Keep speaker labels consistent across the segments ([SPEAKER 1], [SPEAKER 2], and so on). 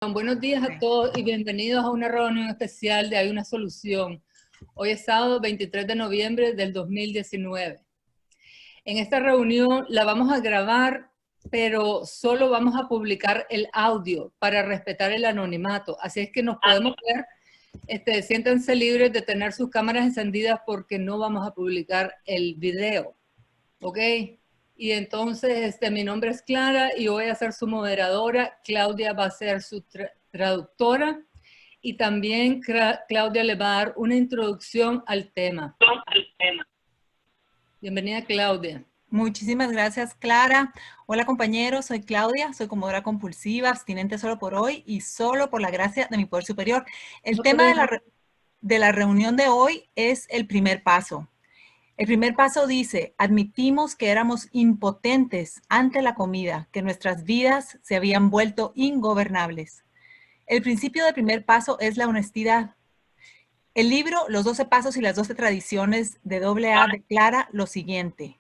[SPEAKER 1] Buenos días a todos y bienvenidos a una reunión especial de Hay una Solución. Hoy es sábado 23 de noviembre del 2019. En esta reunión la vamos a grabar, pero solo vamos a publicar el audio para respetar el anonimato. Así es que nos podemos ver, siéntanse libres de tener sus cámaras encendidas porque no vamos a publicar el video. ¿Ok? Y entonces, mi nombre es Clara y voy a ser su moderadora. Claudia va a ser su traductora y también Claudia le va a dar una introducción al tema. Bienvenida, Claudia.
[SPEAKER 2] Muchísimas gracias, Clara. Hola, compañeros. Soy Claudia, soy comedora compulsiva, abstinente solo por hoy y solo por la gracia de mi poder superior. El tema de la reunión de hoy es el primer paso. El primer paso dice, admitimos que éramos impotentes ante la comida, que nuestras vidas se habían vuelto ingobernables. El principio del primer paso es la honestidad. El libro Los 12 Pasos y las 12 Tradiciones de AA declara lo siguiente.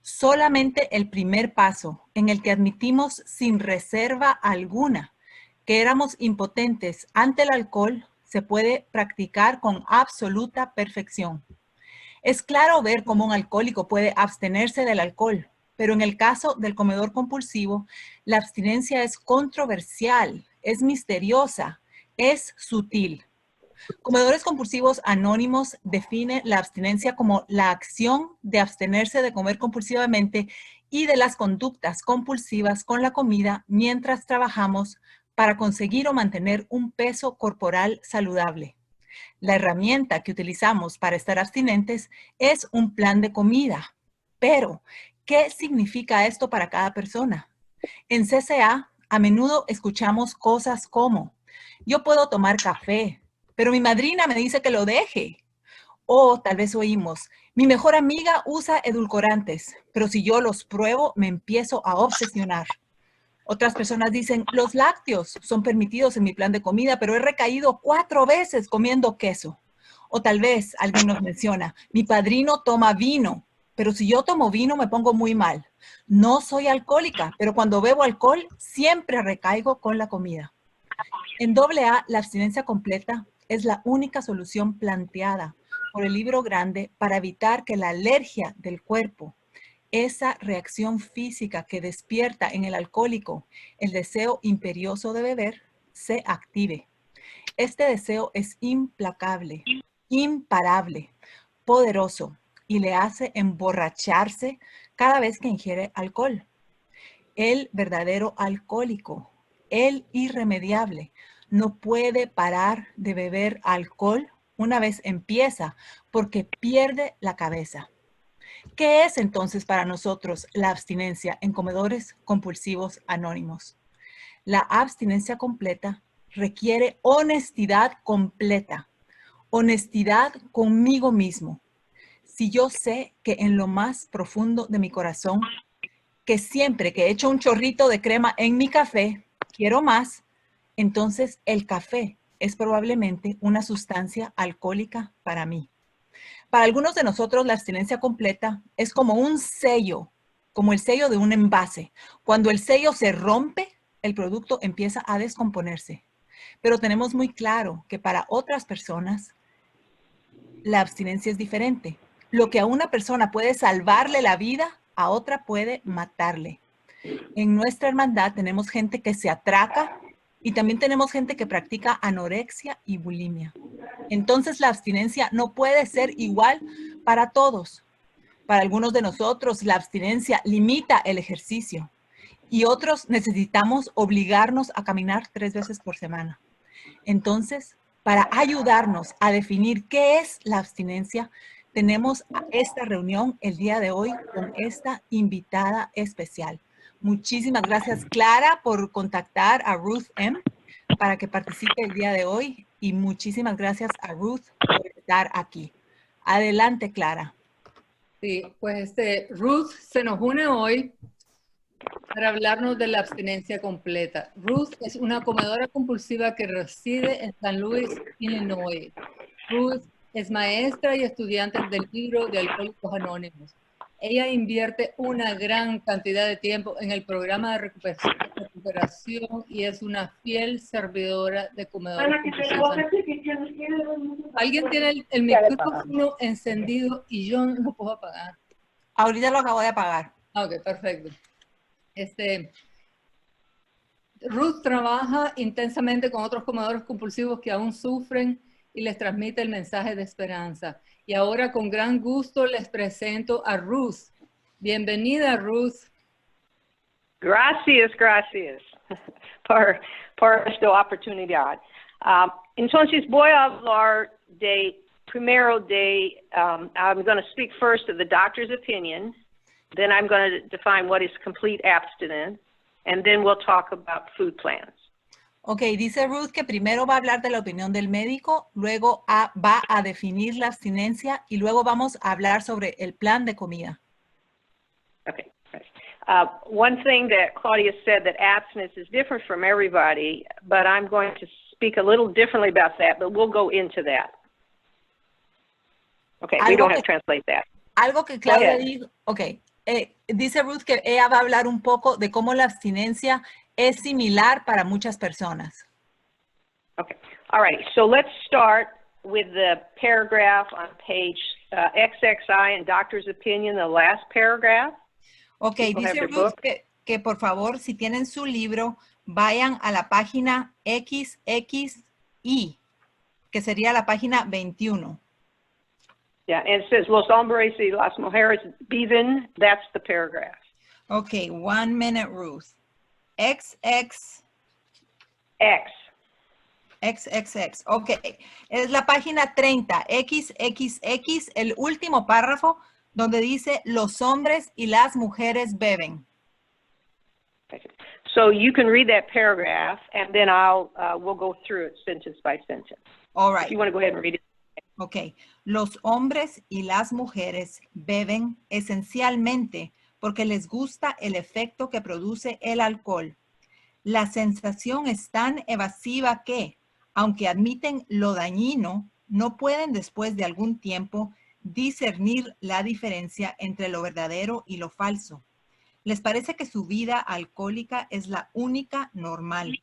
[SPEAKER 2] Solamente el primer paso, en el que admitimos sin reserva alguna que éramos impotentes ante el alcohol, se puede practicar con absoluta perfección. Es claro ver cómo un alcohólico puede abstenerse del alcohol, pero en el caso del comedor compulsivo, la abstinencia es controversial, es misteriosa, es sutil. Comedores Compulsivos Anónimos define la abstinencia como la acción de abstenerse de comer compulsivamente y de las conductas compulsivas con la comida mientras trabajamos para conseguir o mantener un peso corporal saludable. La herramienta que utilizamos para estar abstinentes es un plan de comida. Pero, ¿qué significa esto para cada persona? En CCA, a menudo escuchamos cosas como, yo puedo tomar café, pero mi madrina me dice que lo deje. O tal vez oímos, mi mejor amiga usa edulcorantes, pero si yo los pruebo, me empiezo a obsesionar. Otras personas dicen, los lácteos son permitidos en mi plan de comida, pero he recaído 4 veces comiendo queso. O tal vez alguien nos menciona, mi padrino toma vino, pero si yo tomo vino me pongo muy mal. No soy alcohólica, pero cuando bebo alcohol siempre recaigo con la comida. En AA, la abstinencia completa es la única solución planteada por el Libro Grande para evitar que la alergia del cuerpo, esa reacción física que despierta en el alcohólico el deseo imperioso de beber, se active. Este deseo es implacable, imparable, poderoso y le hace emborracharse cada vez que ingiere alcohol. El verdadero alcohólico, el irremediable, no puede parar de beber alcohol una vez empieza porque pierde la cabeza. ¿Qué es entonces para nosotros la abstinencia en comedores compulsivos anónimos? La abstinencia completa requiere honestidad completa, honestidad conmigo mismo. Si yo sé que en lo más profundo de mi corazón, que siempre que echo un chorrito de crema en mi café, quiero más, entonces el café es probablemente una sustancia alcohólica para mí. Para algunos de nosotros la abstinencia completa es como un sello, como el sello de un envase. Cuando el sello se rompe, el producto empieza a descomponerse. Pero tenemos muy claro que para otras personas la abstinencia es diferente. Lo que a una persona puede salvarle la vida, a otra puede matarle. En nuestra hermandad tenemos gente que se atraca y también tenemos gente que practica anorexia y bulimia. Entonces la abstinencia no puede ser igual para todos. Para algunos de nosotros la abstinencia limita el ejercicio y otros necesitamos obligarnos a caminar 3 veces por semana. Entonces, para ayudarnos a definir qué es la abstinencia, tenemos esta reunión el día de hoy con esta invitada especial. Muchísimas gracias, Clara, por contactar a Ruth M. para que participe el día de hoy y muchísimas gracias a Ruth por estar aquí. Adelante, Clara.
[SPEAKER 1] Sí, pues Ruth se nos une hoy para hablarnos de la abstinencia completa. Ruth es una comedora compulsiva que reside en San Luis, Illinois. Ruth es maestra y estudiante del libro de Alcohólicos Anónimos. Ella invierte una gran cantidad de tiempo en el programa de recuperación recuperación y es una fiel servidora de comedores compulsivos. Alguien tiene el micrófono encendido y yo no lo puedo apagar.
[SPEAKER 2] Ahorita lo acabo de apagar.
[SPEAKER 1] Ok, perfecto. Ruth trabaja intensamente con otros comedores compulsivos que aún sufren y les transmite el mensaje de esperanza. Y ahora con gran gusto les presento a Ruth. Bienvenida, Ruth.
[SPEAKER 3] Gracias, gracias por esta oportunidad. Entonces voy a hablar primero I'm going to speak first of the doctor's opinion, then I'm going to define what is complete abstinence, and then we'll talk about food plans.
[SPEAKER 2] Ok, dice Ruth que primero va a hablar de la opinión del médico, luego va a definir la abstinencia y luego vamos a hablar sobre el plan de comida.
[SPEAKER 3] Okay. One thing that Claudia said, that abstinence is different from everybody, but I'm going to speak a little differently about that, but we'll go into that. Okay, we don't have to translate that.
[SPEAKER 2] Algo que Claudia dijo, ok, dice Ruth que ella va a hablar un poco de cómo la abstinencia es similar para muchas personas.
[SPEAKER 3] Okay, all right, so let's start with the paragraph on page XXI in doctor's opinion, the last paragraph.
[SPEAKER 2] Ok, dice Ruth que por favor, si tienen su libro, vayan a la página XXI, que sería la página 21.
[SPEAKER 3] Yeah, and it says, los hombres y las mujeres viven, that's the paragraph.
[SPEAKER 2] Ok, 1 minute, Ruth. XXX. Ok, es la página 30, XXX, el último párrafo, donde dice, los hombres y las mujeres beben.
[SPEAKER 3] So you can read that paragraph, and then we'll go through it sentence by sentence.
[SPEAKER 2] All right.
[SPEAKER 3] If you want to go ahead and read it.
[SPEAKER 2] Ok, los hombres y las mujeres beben esencialmente porque les gusta el efecto que produce el alcohol. La sensación es tan evasiva que, aunque admiten lo dañino, no pueden después de algún tiempo discernir la diferencia entre lo verdadero y lo falso. Les parece que su vida alcohólica es la única normal.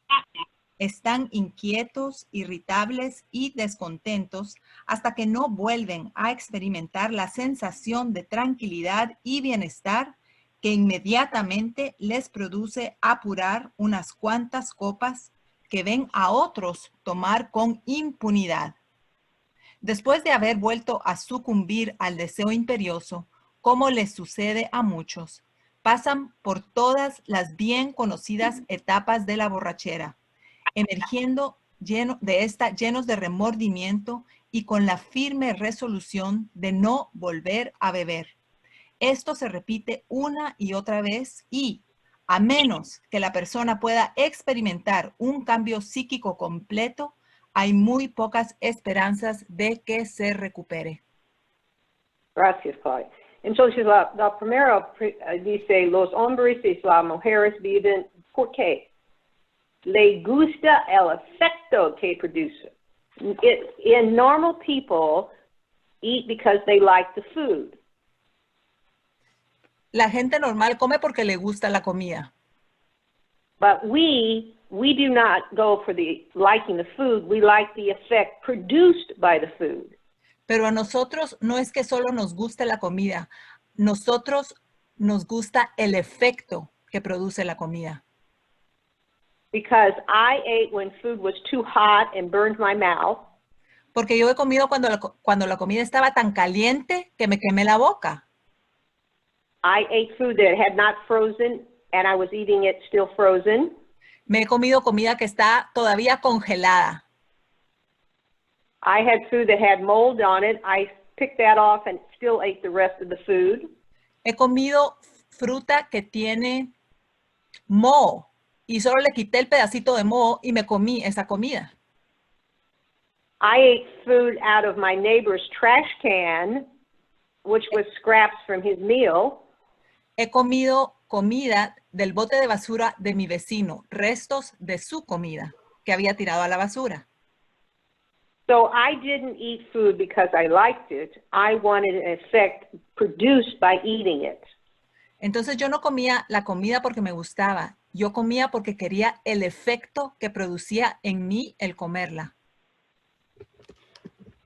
[SPEAKER 2] Están inquietos, irritables y descontentos hasta que no vuelven a experimentar la sensación de tranquilidad y bienestar que inmediatamente les produce apurar unas cuantas copas que ven a otros tomar con impunidad. Después de haber vuelto a sucumbir al deseo imperioso, como les sucede a muchos, pasan por todas las bien conocidas etapas de la borrachera, emergiendo llenos de remordimiento y con la firme resolución de no volver a beber. Esto se repite una y otra vez y, a menos que la persona pueda experimentar un cambio psíquico completo, hay muy pocas esperanzas de que se recupere.
[SPEAKER 3] Gracias, Claudia. Entonces, la primera dice, los hombres y las mujeres viven porque le gusta el efecto que produce. In normal people eat because they like the food.
[SPEAKER 2] La gente normal come porque le gusta la comida.
[SPEAKER 3] But we do not go for the liking the food. We like the effect produced by the food.
[SPEAKER 2] Pero a nosotros no es que solo nos guste la comida. Nosotros nos gusta el efecto que produce la comida.
[SPEAKER 3] Because I ate when food was too hot and burned my mouth.
[SPEAKER 2] Porque yo he comido cuando la comida estaba tan caliente que me quemé la boca.
[SPEAKER 3] I ate food that had not frozen and I was eating it still frozen.
[SPEAKER 2] Me he comido comida que está todavía congelada.
[SPEAKER 3] I had food that had mold on it. I picked that off and still ate the rest of the food.
[SPEAKER 2] He comido fruta que tiene moho y solo le quité el pedacito de moho y me comí esa comida.
[SPEAKER 3] I ate food out of my neighbor's trash can, which was scraps from his meal.
[SPEAKER 2] He comido comida del bote de basura de mi vecino, restos de su comida que había tirado a la basura.
[SPEAKER 3] So I didn't eat food because I liked it. I wanted an effect produced by eating it.
[SPEAKER 2] Entonces yo no comía la comida porque me gustaba. Yo comía porque quería el efecto que producía en mí el comerla.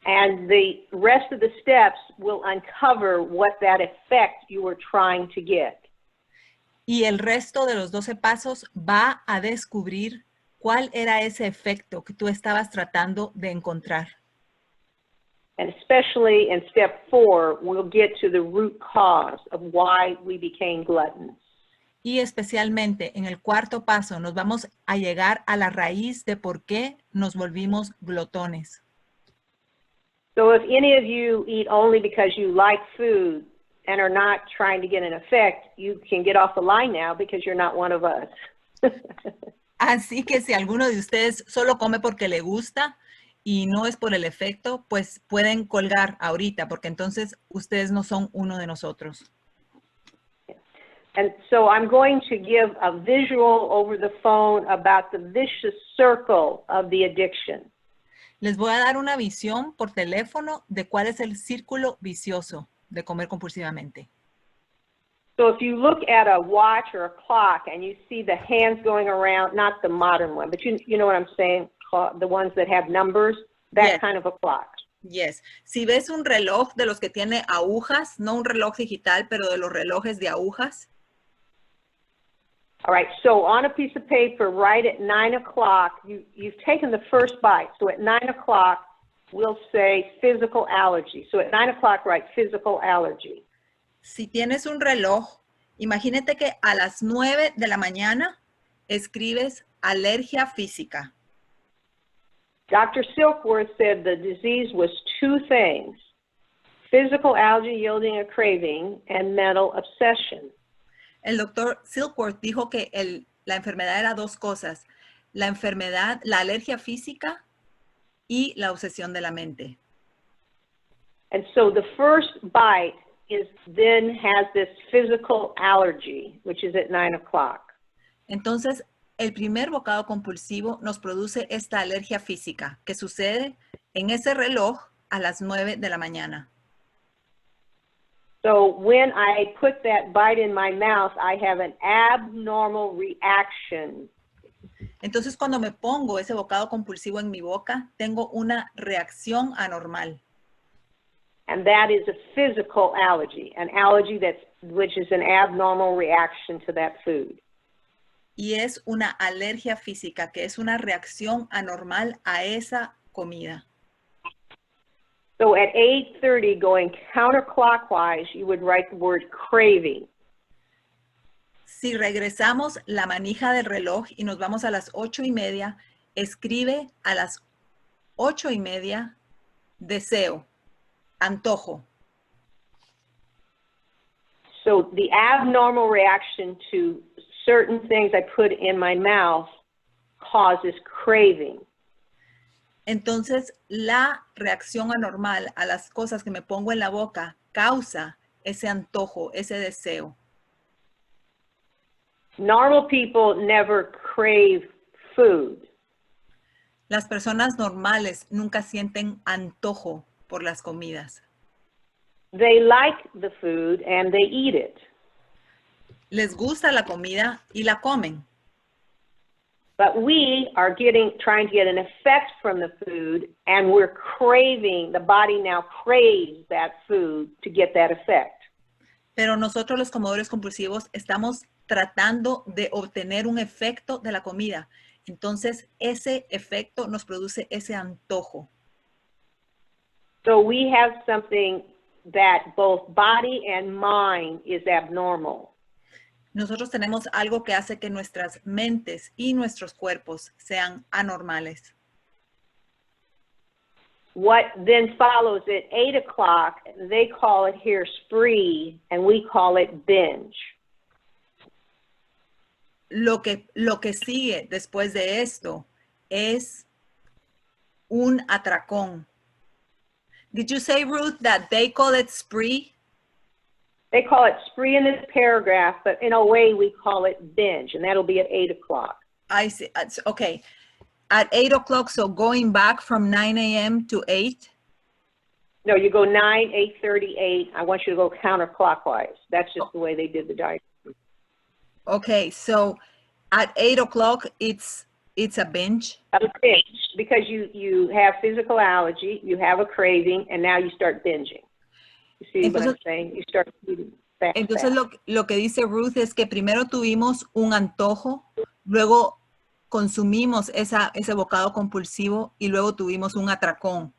[SPEAKER 3] And the rest of the steps will uncover what that effect you were trying to get.
[SPEAKER 2] Y el resto de los 12 pasos va a descubrir cuál era ese efecto que tú estabas tratando de encontrar.
[SPEAKER 3] And especially in step 4, we'll get to the root cause of why we became gluttons.
[SPEAKER 2] Y especialmente en el cuarto paso nos vamos a llegar a la raíz de por qué nos volvimos glotones.
[SPEAKER 3] So if any of you eat only because you like food and are not trying to get an effect, you can get off the line now because you're not one of us.
[SPEAKER 2] Así que si alguno de ustedes solo come porque le gusta y no es por el efecto, pues pueden colgar ahorita, porque entonces ustedes no son uno de nosotros.
[SPEAKER 3] And so I'm going to give a visual over the phone about the vicious circle of the addiction.
[SPEAKER 2] Les voy a dar una visión por teléfono de cuál es el círculo vicioso de comer compulsivamente.
[SPEAKER 3] So if you look at a watch or a clock and you see the hands going around, not the modern one, but you know what I'm saying, the ones that have numbers, that
[SPEAKER 2] Yes.
[SPEAKER 3] kind of a clock.
[SPEAKER 2] Yes. Si ves un reloj de los que tiene agujas, no un reloj digital, pero de los relojes de agujas.
[SPEAKER 3] All right, so on a piece of paper, right at 9 o'clock, you've taken the first bite. So at 9 o'clock, we'll say physical allergy. So at 9 o'clock, write physical allergy.
[SPEAKER 2] Si tienes un reloj, imagínate que a las 9 de la mañana escribes alergia física.
[SPEAKER 3] Dr. Silkworth said the disease was two things, physical allergy yielding a craving and mental obsession.
[SPEAKER 2] El doctor Silkworth dijo que la enfermedad era dos cosas, la enfermedad, la alergia física y la obsesión de la mente.
[SPEAKER 3] And so the first bite then has this physical allergy, which is at 9 o'clock.
[SPEAKER 2] Entonces, el primer bocado compulsivo nos produce esta alergia física que sucede en ese reloj a las 9 de la mañana.
[SPEAKER 3] So when I put that bite in my mouth, I have an abnormal reaction.
[SPEAKER 2] Entonces, cuando me pongo ese bocado compulsivo en mi boca, tengo una reacción anormal.
[SPEAKER 3] And that is a physical allergy, an allergy which is an abnormal reaction to that food.
[SPEAKER 2] Y es una alergia física, que es una reacción anormal a esa comida.
[SPEAKER 3] So at 8:30, going counterclockwise, you would write the word craving.
[SPEAKER 2] Si regresamos la manija del reloj y nos vamos a las 8:30, escribe a las 8:30 deseo, antojo.
[SPEAKER 3] So the abnormal reaction to certain things I put in my mouth causes craving.
[SPEAKER 2] Entonces, la reacción anormal a las cosas que me pongo en la boca causa ese antojo, ese deseo.
[SPEAKER 3] Normal people never crave food.
[SPEAKER 2] Las personas normales nunca sienten antojo por las comidas.
[SPEAKER 3] They like the food and they eat it.
[SPEAKER 2] Les gusta la comida y la comen.
[SPEAKER 3] But we are trying to get an effect from the food, and we're craving, the body now craves that food to get that effect.
[SPEAKER 2] Pero nosotros los comedores compulsivos estamos tratando de obtener un efecto de la comida. Entonces, ese efecto nos produce ese antojo.
[SPEAKER 3] So we have something that both body and mind is abnormal.
[SPEAKER 2] Nosotros tenemos algo que hace que nuestras mentes y nuestros cuerpos sean anormales.
[SPEAKER 3] What then follows at 8 o'clock, they call it here spree, and we call it binge.
[SPEAKER 2] Lo que sigue después de esto es un atracón. Did you say, Ruth, that they call it spree?
[SPEAKER 3] They call it spree in this paragraph, but in a way we call it binge, and that'll be at 8 o'clock.
[SPEAKER 2] I see. Okay. At 8 o'clock, so going back from 9 a.m. to 8?
[SPEAKER 3] No, you go 9, 8:38. I want you to go counterclockwise. That's just the way they did the diet.
[SPEAKER 2] Okay, so At 8 o'clock, it's a binge.
[SPEAKER 3] A binge, because you have physical allergy, you have a craving, and now you start binging. You see what I'm saying? You start eating fast.
[SPEAKER 2] Entonces lo que dice Ruth es que primero tuvimos un antojo, luego consumimos ese bocado compulsivo y luego tuvimos un atracón.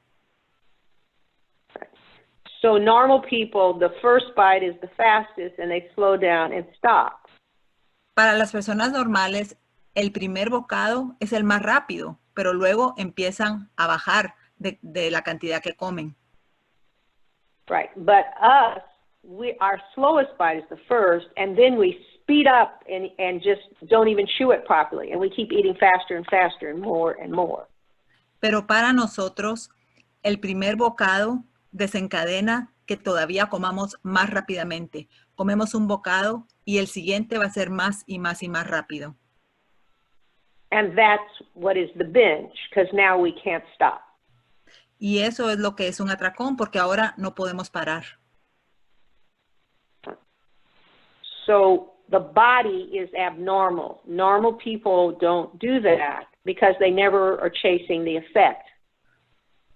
[SPEAKER 3] So normal people, the first bite is the fastest and they slow down and stop.
[SPEAKER 2] Para las personas normales, el primer bocado es el más rápido, pero luego empiezan a bajar de la cantidad que comen.
[SPEAKER 3] Right, but us, our slowest bite is the first, and then we speed up and just don't even chew it properly, and we keep eating faster and faster and more and more.
[SPEAKER 2] Pero para nosotros, el primer bocado desencadena que todavía comamos más rápidamente. Comemos un bocado y el siguiente va a ser más y más y más rápido.
[SPEAKER 3] And that's what is the binge, because now we can't stop.
[SPEAKER 2] Y eso es lo que es un atracón, porque ahora no podemos parar.
[SPEAKER 3] So the body is abnormal. Normal people don't do that because they never are chasing the effect.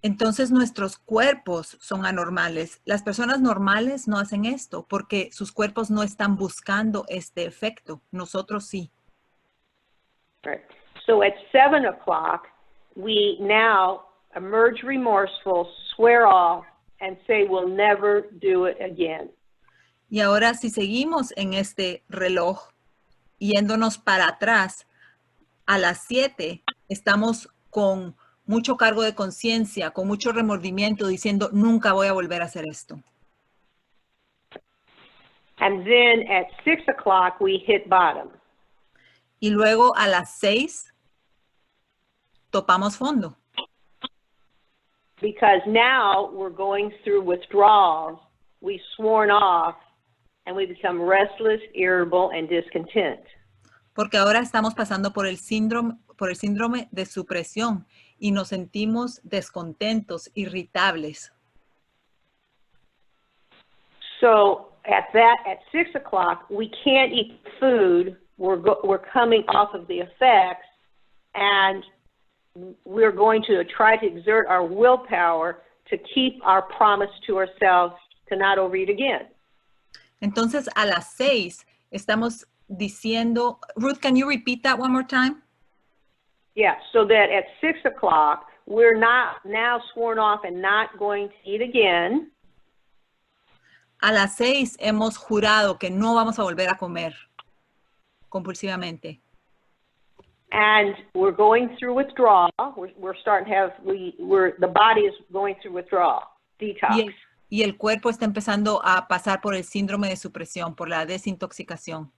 [SPEAKER 2] Entonces nuestros cuerpos son anormales. Las personas normales no hacen esto porque sus cuerpos no están buscando este efecto. Nosotros sí.
[SPEAKER 3] Right. So at 7 o'clock, we now emerge remorseful, swear off, and say we'll never do it again.
[SPEAKER 2] Y ahora si seguimos en este reloj, yéndonos para atrás, a las 7 estamos con mucho cargo de conciencia, con mucho remordimiento, diciendo nunca voy a volver a hacer esto.
[SPEAKER 3] And then at 6 o'clock, we hit bottom.
[SPEAKER 2] Y luego a las 6 topamos fondo.
[SPEAKER 3] Because now we're going through withdrawals, we've sworn off, and we become restless, irritable, and discontent.
[SPEAKER 2] Porque ahora estamos pasando por el síndrome de supresión y nos sentimos descontentos, irritables.
[SPEAKER 3] So at 6 o'clock, we can't eat food. We're coming off of the effects, and we're going to try to exert our willpower to keep our promise to ourselves to not overeat again.
[SPEAKER 2] Entonces, a las 6 estamos diciendo, Ruth, can you repeat that one more time?
[SPEAKER 3] Yeah, so that at 6 o'clock, we're not now sworn off and not going to eat again.
[SPEAKER 2] A las 6 hemos jurado que no vamos a volver a comer compulsivamente.
[SPEAKER 3] And we're going through withdrawal. We're starting to have, the body is going through withdrawal, detox.
[SPEAKER 2] Y el cuerpo está empezando a pasar por el síndrome de supresión, por la desintoxicación.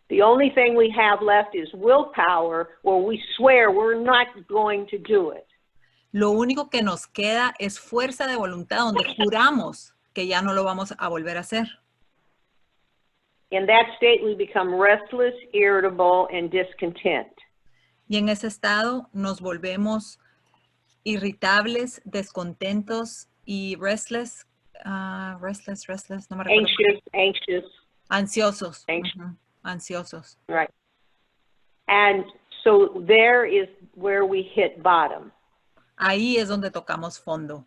[SPEAKER 3] The only thing we have left is willpower, where we swear we're not going to do it.
[SPEAKER 2] Lo único que nos queda es fuerza de voluntad, donde juramos que ya no lo vamos a volver a hacer.
[SPEAKER 3] In that state, we become restless, irritable, and discontent.
[SPEAKER 2] Y en ese estado nos volvemos irritables, descontentos y restless, no me recuerdo.
[SPEAKER 3] Anxious.
[SPEAKER 2] Ansiosos. Ansiosos.
[SPEAKER 3] Right. And so there is where we hit bottom.
[SPEAKER 2] Ahí es donde tocamos fondo.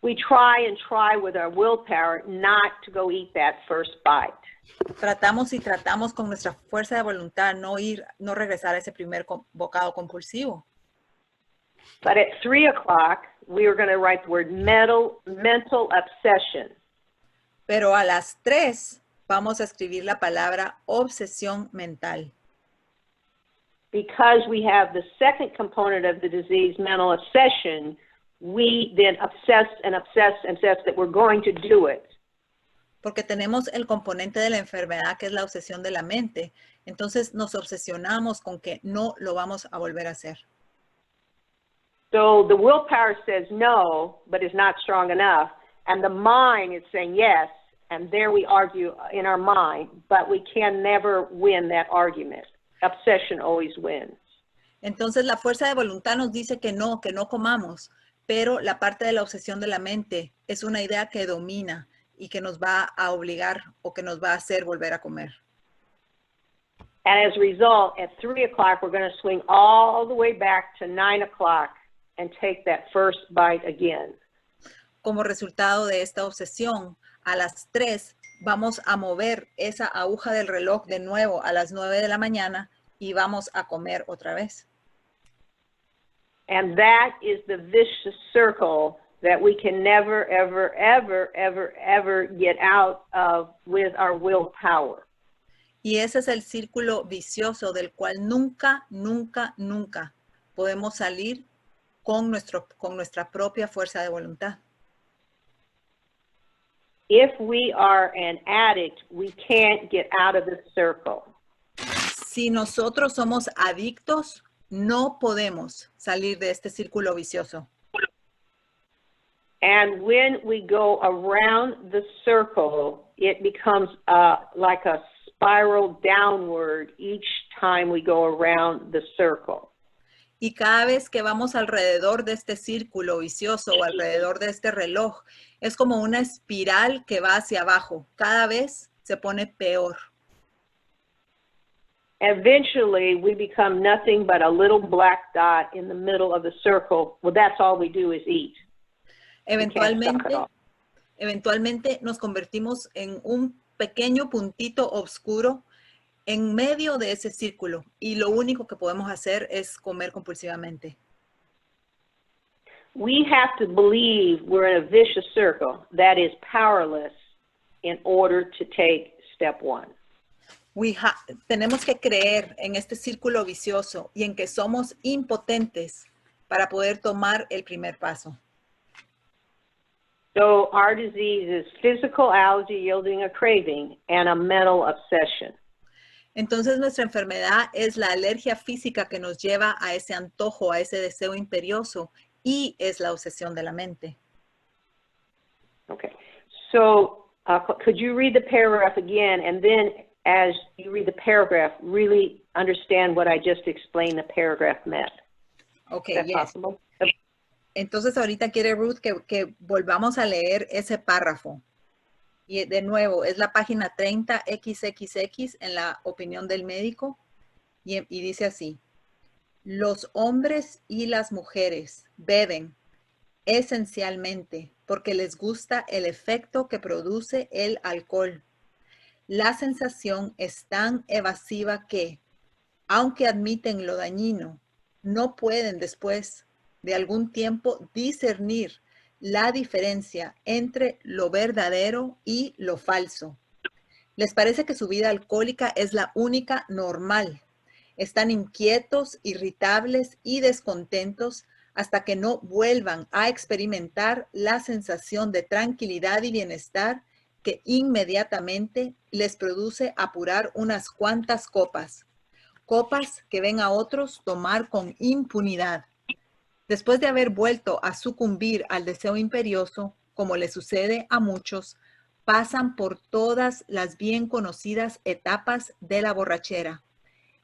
[SPEAKER 3] We try and try with our willpower not to go eat that first bite.
[SPEAKER 2] Tratamos y tratamos con nuestra fuerza de voluntad no regresar a ese primer bocado compulsivo.
[SPEAKER 3] But at 3 o'clock, we are going to write the word mental obsession.
[SPEAKER 2] Pero a las 3 vamos a escribir la palabra obsesión mental.
[SPEAKER 3] Because we have the second component of the disease, mental obsession, we then obsess that we're going to do it.
[SPEAKER 2] Porque tenemos el componente de la enfermedad que es la obsesión de la mente. Entonces nos obsesionamos con que no lo vamos a volver a hacer.
[SPEAKER 3] So the willpower says no, but is not strong enough. And the mind is saying yes. And there we argue in our mind, but we can never win that argument. Obsession always wins.
[SPEAKER 2] Entonces la fuerza de voluntad nos dice que no comamos. Pero la parte de la obsesión de la mente es una idea que domina y que nos va a obligar o que nos va a hacer volver a comer.
[SPEAKER 3] And as a result, at 3 o'clock, we're going to swing all the way back to 9 o'clock and take that first bite again.
[SPEAKER 2] Como resultado de esta obsesión, a las 3 vamos a mover esa aguja del reloj de nuevo a las 9 de la mañana y vamos a comer otra vez.
[SPEAKER 3] And that is the vicious circle that we can never, ever, ever, ever, ever get out of with our willpower.
[SPEAKER 2] Y ese es el círculo vicioso del cual nunca, nunca, nunca podemos salir con nuestra propia fuerza de voluntad.
[SPEAKER 3] If we are an addict, we can't get out of the circle.
[SPEAKER 2] Si nosotros somos adictos, no podemos salir de este círculo vicioso.
[SPEAKER 3] And when we go around the circle, it becomes like a spiral downward each time we go around the circle.
[SPEAKER 2] Y cada vez que vamos alrededor de este círculo vicioso o alrededor de este reloj, es como una espiral que va hacia abajo. Cada vez se pone peor.
[SPEAKER 3] Eventually, we become nothing but a little black dot in the middle of the circle. Well, that's all we do is eat.
[SPEAKER 2] Eventualmente nos convertimos en un pequeño puntito oscuro en medio de ese círculo y lo único que podemos hacer es comer compulsivamente.
[SPEAKER 3] We have to believe we're in a vicious circle that is powerless in order to take step one.
[SPEAKER 2] Tenemos que creer en este círculo vicioso y en que somos impotentes para poder tomar el primer paso.
[SPEAKER 3] So our disease is physical allergy yielding a craving and a mental obsession.
[SPEAKER 2] Entonces nuestra enfermedad es la alergia física que nos lleva a ese antojo, a ese deseo imperioso y es la obsesión de la mente.
[SPEAKER 3] Okay, so could you read the paragraph again, and then as you read the paragraph, really understand what I just explained the paragraph meant?
[SPEAKER 2] Okay,
[SPEAKER 3] Is that
[SPEAKER 2] yes.
[SPEAKER 3] possible?
[SPEAKER 2] Entonces ahorita quiere Ruth que volvamos a leer ese párrafo. Y de nuevo, es la página 30XXX en la opinión del médico. Y dice así: los hombres y las mujeres beben esencialmente porque les gusta el efecto que produce el alcohol. La sensación es tan evasiva que, aunque admiten lo dañino, no pueden después de algún tiempo discernir la diferencia entre lo verdadero y lo falso. Les parece que su vida alcohólica es la única normal. Están inquietos, irritables y descontentos hasta que no vuelvan a experimentar la sensación de tranquilidad y bienestar que inmediatamente les produce apurar unas cuantas copas. Copas que ven a otros tomar con impunidad. Después de haber vuelto a sucumbir al deseo imperioso, como le sucede a muchos, pasan por todas las bien conocidas etapas de la borrachera,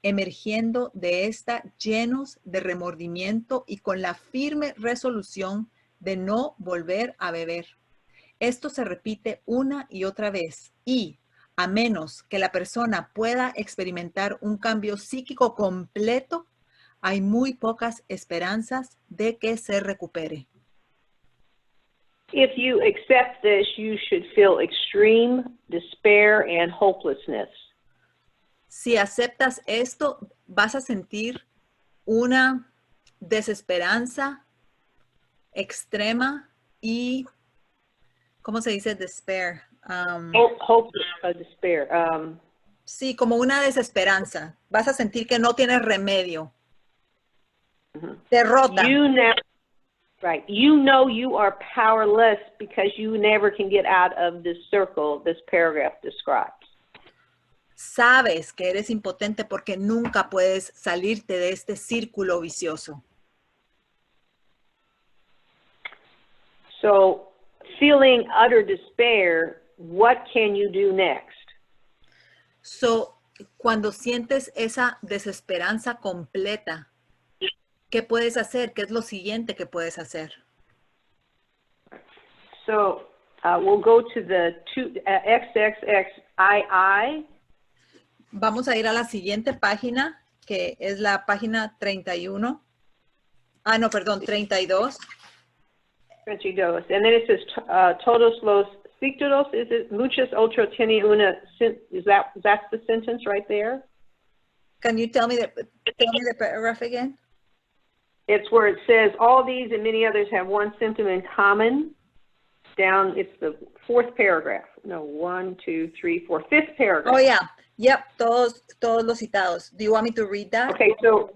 [SPEAKER 2] emergiendo de esta llenos de remordimiento y con la firme resolución de no volver a beber. Esto se repite una y otra vez y, a menos que la persona pueda experimentar un cambio psíquico completo, hay muy pocas esperanzas de que se recupere.
[SPEAKER 3] If you accept this, you should feel extreme despair and hopelessness.
[SPEAKER 2] Si aceptas esto, vas a sentir una desesperanza extrema y, ¿cómo se dice despair?
[SPEAKER 3] Despair.
[SPEAKER 2] Sí, como una desesperanza. Vas a sentir que no tienes remedio. Derrota.
[SPEAKER 3] You know you are powerless because you never can get out of this circle this paragraph describes.
[SPEAKER 2] Sabes que eres impotente porque nunca puedes salirte de este círculo vicioso.
[SPEAKER 3] So, feeling utter despair, what can you do next?
[SPEAKER 2] So, cuando sientes esa desesperanza completa, ¿qué puedes hacer? ¿Qué es lo siguiente que puedes hacer?
[SPEAKER 3] So, we'll go to the XXXII.
[SPEAKER 2] Vamos a ir a la siguiente página, que es la página 31. Ah, no, perdón, 32.
[SPEAKER 3] 22. And then it says, todos los ciclos, is it muchos otros tiene una, that's the sentence right there?
[SPEAKER 2] Can you tell me the paragraph again?
[SPEAKER 3] It's where it says, all these and many others have one symptom in common. Down, it's the fourth paragraph. No, 1, 2, 3, 4, fifth paragraph.
[SPEAKER 2] Oh, yeah. Yep, todos los citados. Do you want me to read that?
[SPEAKER 3] Okay, so,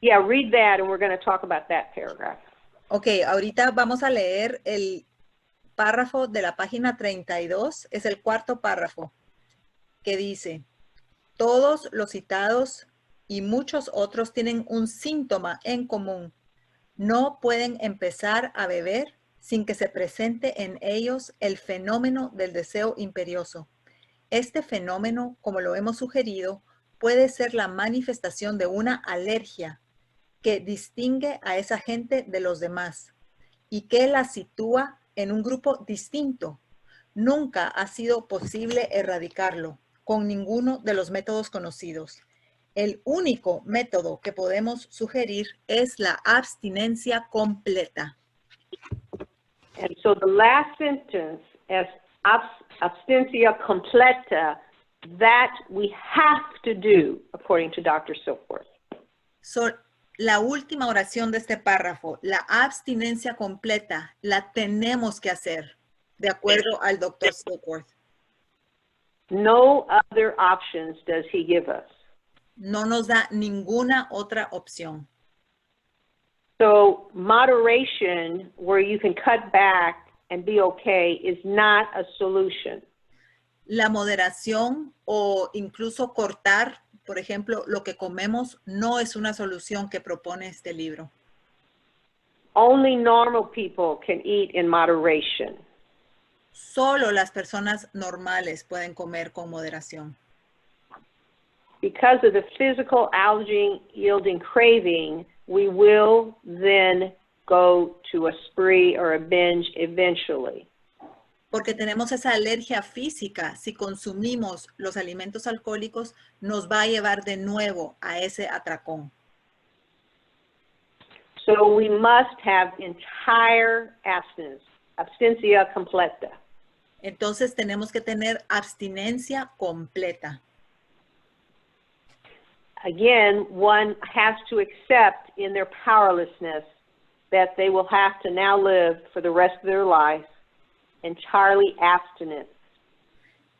[SPEAKER 3] yeah, read that and we're going to talk about that paragraph.
[SPEAKER 2] Ok, ahorita vamos a leer el párrafo de la página 32. Es el cuarto párrafo que dice, todos los citados y muchos otros tienen un síntoma en común. No pueden empezar a beber sin que se presente en ellos el fenómeno del deseo imperioso. Este fenómeno, como lo hemos sugerido, puede ser la manifestación de una alergia que distingue a esa gente de los demás y que la sitúa en un grupo distinto. Nunca ha sido posible erradicarlo con ninguno de los métodos conocidos. El único método que podemos sugerir es la abstinencia completa.
[SPEAKER 3] And so the last sentence is abstinencia completa, that we have to do, according to Dr. Silkworth.
[SPEAKER 2] So, la última oración de este párrafo, la abstinencia completa, la tenemos que hacer, de acuerdo al Dr. Silkworth.
[SPEAKER 3] No other options does he give us.
[SPEAKER 2] No nos da ninguna otra opción.
[SPEAKER 3] So moderation, where you can cut back and be okay, is not a solution.
[SPEAKER 2] La moderación o incluso cortar, por ejemplo, lo que comemos, no es una solución que propone este libro.
[SPEAKER 3] Only normal people can eat in moderation.
[SPEAKER 2] Solo las personas normales pueden comer con moderación.
[SPEAKER 3] Because of the physical allergy yielding craving, we will then go to a spree or a binge eventually.
[SPEAKER 2] Porque tenemos esa alergia física, si consumimos los alimentos alcohólicos, nos va a llevar de nuevo a ese atracón.
[SPEAKER 3] So we must have entire abstinence, abstinencia completa.
[SPEAKER 2] Entonces tenemos que tener abstinencia completa.
[SPEAKER 3] Again, one has to accept in their powerlessness that they will have to now live for the rest of their life entirely abstinent.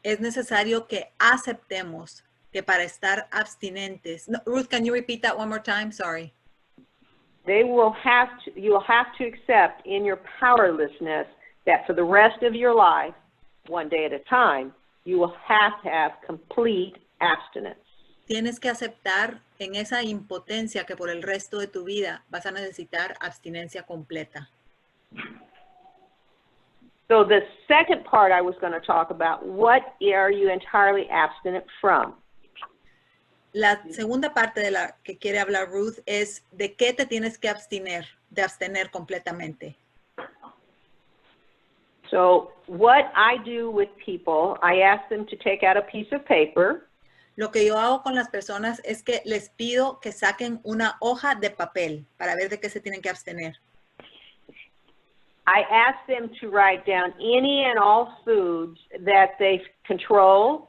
[SPEAKER 2] Es necesario que aceptemos que para estar abstinentes. No, Ruth, can you repeat that one more time? Sorry.
[SPEAKER 3] They will have to, you will have to accept in your powerlessness that for the rest of your life, one day at a time, you will have to have complete abstinence.
[SPEAKER 2] Tienes que aceptar en esa impotencia que por el resto de tu vida vas a necesitar abstinencia completa.
[SPEAKER 3] So the second part I was going to talk about, what are you entirely abstinent from?
[SPEAKER 2] La segunda parte de la que quiere hablar Ruth es de qué te tienes que abstener, de abstener completamente.
[SPEAKER 3] So what I do with people, I ask them to take out a piece of paper.
[SPEAKER 2] Lo que yo hago con las personas es que les pido que saquen una hoja de papel para ver de qué se tienen que abstener.
[SPEAKER 3] I ask them to write down any and all foods that they control.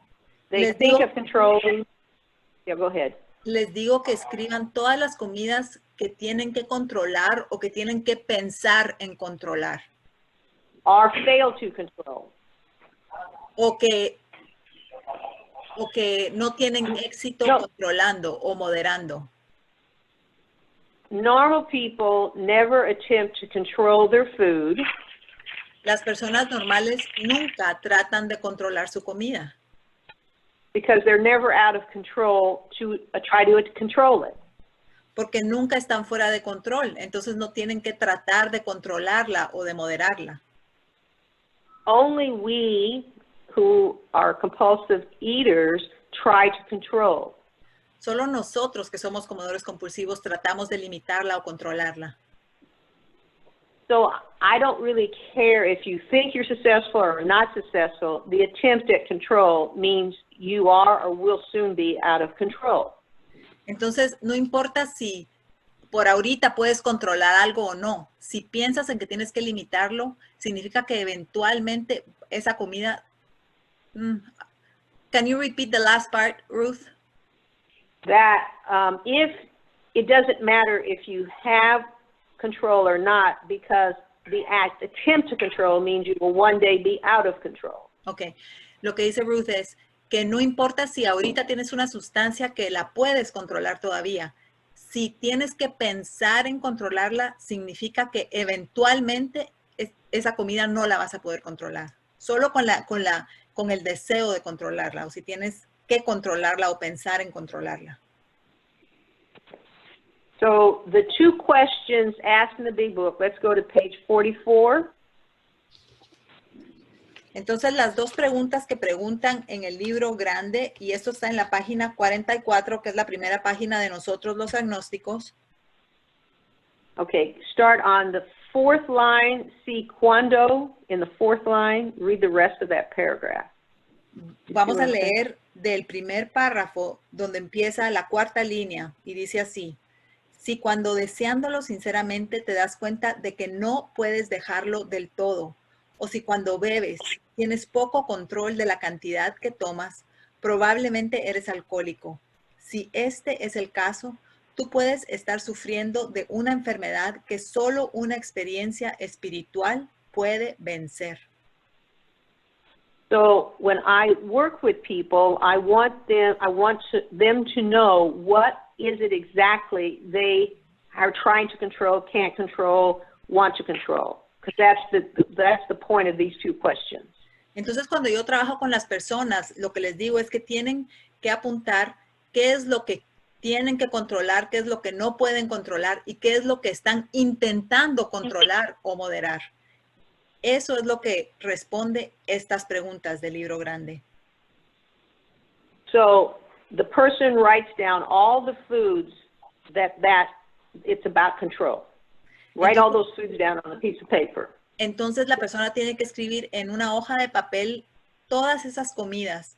[SPEAKER 3] They think of controlling. Yeah, go ahead.
[SPEAKER 2] Les digo que escriban todas las comidas que tienen que controlar o que tienen que pensar en controlar.
[SPEAKER 3] Or fail to control.
[SPEAKER 2] O que no tienen éxito controlando o moderando.
[SPEAKER 3] Normal people never attempt to control their food.
[SPEAKER 2] Las personas normales nunca tratan de controlar su comida.
[SPEAKER 3] Because they're never out of control to try to control it.
[SPEAKER 2] Porque nunca están fuera de control, entonces no tienen que tratar de controlarla o de moderarla.
[SPEAKER 3] Only we who are compulsive eaters try to control.
[SPEAKER 2] Solo nosotros que somos comedores compulsivos tratamos de limitarla o controlarla.
[SPEAKER 3] So I don't really care if you think you're successful or not successful. The attempt at control means you are or will soon be out of control.
[SPEAKER 2] Entonces, no importa si por ahorita puedes controlar algo o no. Si piensas en que tienes que limitarlo, significa que eventualmente esa comida... Can you repeat the last part, Ruth?
[SPEAKER 3] That if it doesn't matter if you have control or not, because the attempt to control means you will one day be out of control.
[SPEAKER 2] Ok. Lo que dice Ruth es que no importa si ahorita tienes una sustancia que la puedes controlar todavía. Si tienes que pensar en controlarla, significa que eventualmente esa comida no la vas a poder controlar. Solo con el deseo de controlarla, o si tienes que controlarla o pensar en controlarla.
[SPEAKER 3] So the two questions asked in the big book, let's go to page 44.
[SPEAKER 2] Entonces, las dos preguntas que preguntan en el libro grande, y esto está en la página 44, que es la primera página de nosotros los agnósticos.
[SPEAKER 3] Okay, start on the fourth line, see cuando in the fourth line, read the rest of that paragraph.
[SPEAKER 2] Vamos a leer del primer párrafo donde empieza la cuarta línea y dice así: si cuando deseándolo sinceramente te das cuenta de que no puedes dejarlo del todo, o si cuando bebes tienes poco control de la cantidad que tomas, probablemente eres alcohólico. Si este es el caso, tú puedes estar sufriendo de una enfermedad que solo una experiencia espiritual puede vencer.
[SPEAKER 3] So when I work with people, I want them to know what is it exactly they are trying to control, can't control, want to control. Because that's the point of these two questions.
[SPEAKER 2] Entonces, cuando yo trabajo con las personas, lo que les digo es que tienen que apuntar qué es lo que tienen que controlar, qué es lo que no pueden controlar y qué es lo que están intentando controlar o moderar. Eso es lo que responde estas preguntas del libro grande.
[SPEAKER 3] So the person writes down all the foods that it's about control. Write all those foods down on a piece of paper.
[SPEAKER 2] Entonces la persona tiene que escribir en una hoja de papel todas esas comidas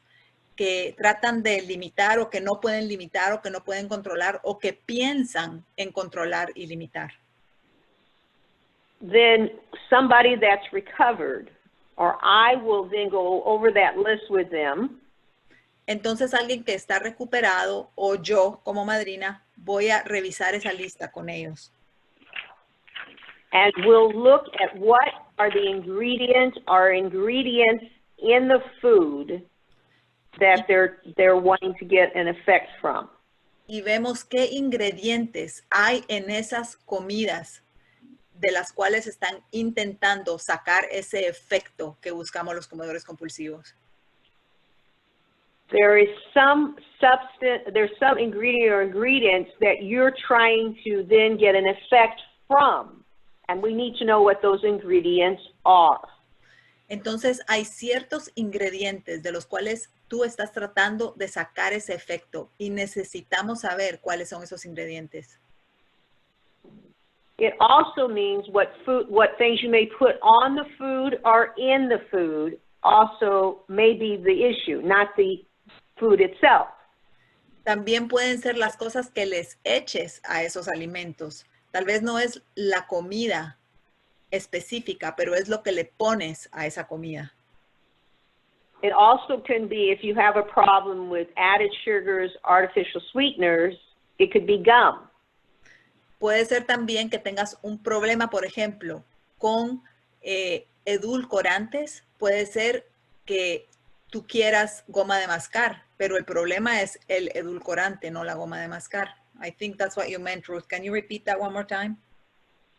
[SPEAKER 2] que tratan de limitar o que no pueden limitar o que no pueden controlar o que piensan en controlar y limitar.
[SPEAKER 3] Then somebody that's recovered, or I will then go over that list with them.
[SPEAKER 2] Entonces alguien que está recuperado o yo como madrina voy a revisar esa lista con ellos.
[SPEAKER 3] And we'll look at what are the ingredients in the food that they're wanting to get an effect from.
[SPEAKER 2] Y vemos qué ingredientes hay en esas comidas de las cuales están intentando sacar ese efecto que buscamos los comedores compulsivos.
[SPEAKER 3] There is some substance, there's some ingredient or ingredients that you're trying to then get an effect from. And we need to know what those ingredients are.
[SPEAKER 2] Entonces, hay ciertos ingredientes de los cuales tú estás tratando de sacar ese efecto y necesitamos saber cuáles son esos ingredientes.
[SPEAKER 3] It also means what things you may put on the food or in the food also may be the issue, not the food itself.
[SPEAKER 2] También pueden ser las cosas que les eches a esos alimentos. Tal vez no es la comida específica, pero es lo que le pones a esa comida.
[SPEAKER 3] It also can be, if you have a problem with added sugars, artificial sweeteners, it could be gum.
[SPEAKER 2] Puede ser también que tengas un problema, por ejemplo, con edulcorantes. Puede ser que tú quieras goma de mascar, pero el problema es el edulcorante, no la goma de mascar. I think that's what you meant, Ruth. Can you repeat that one more time?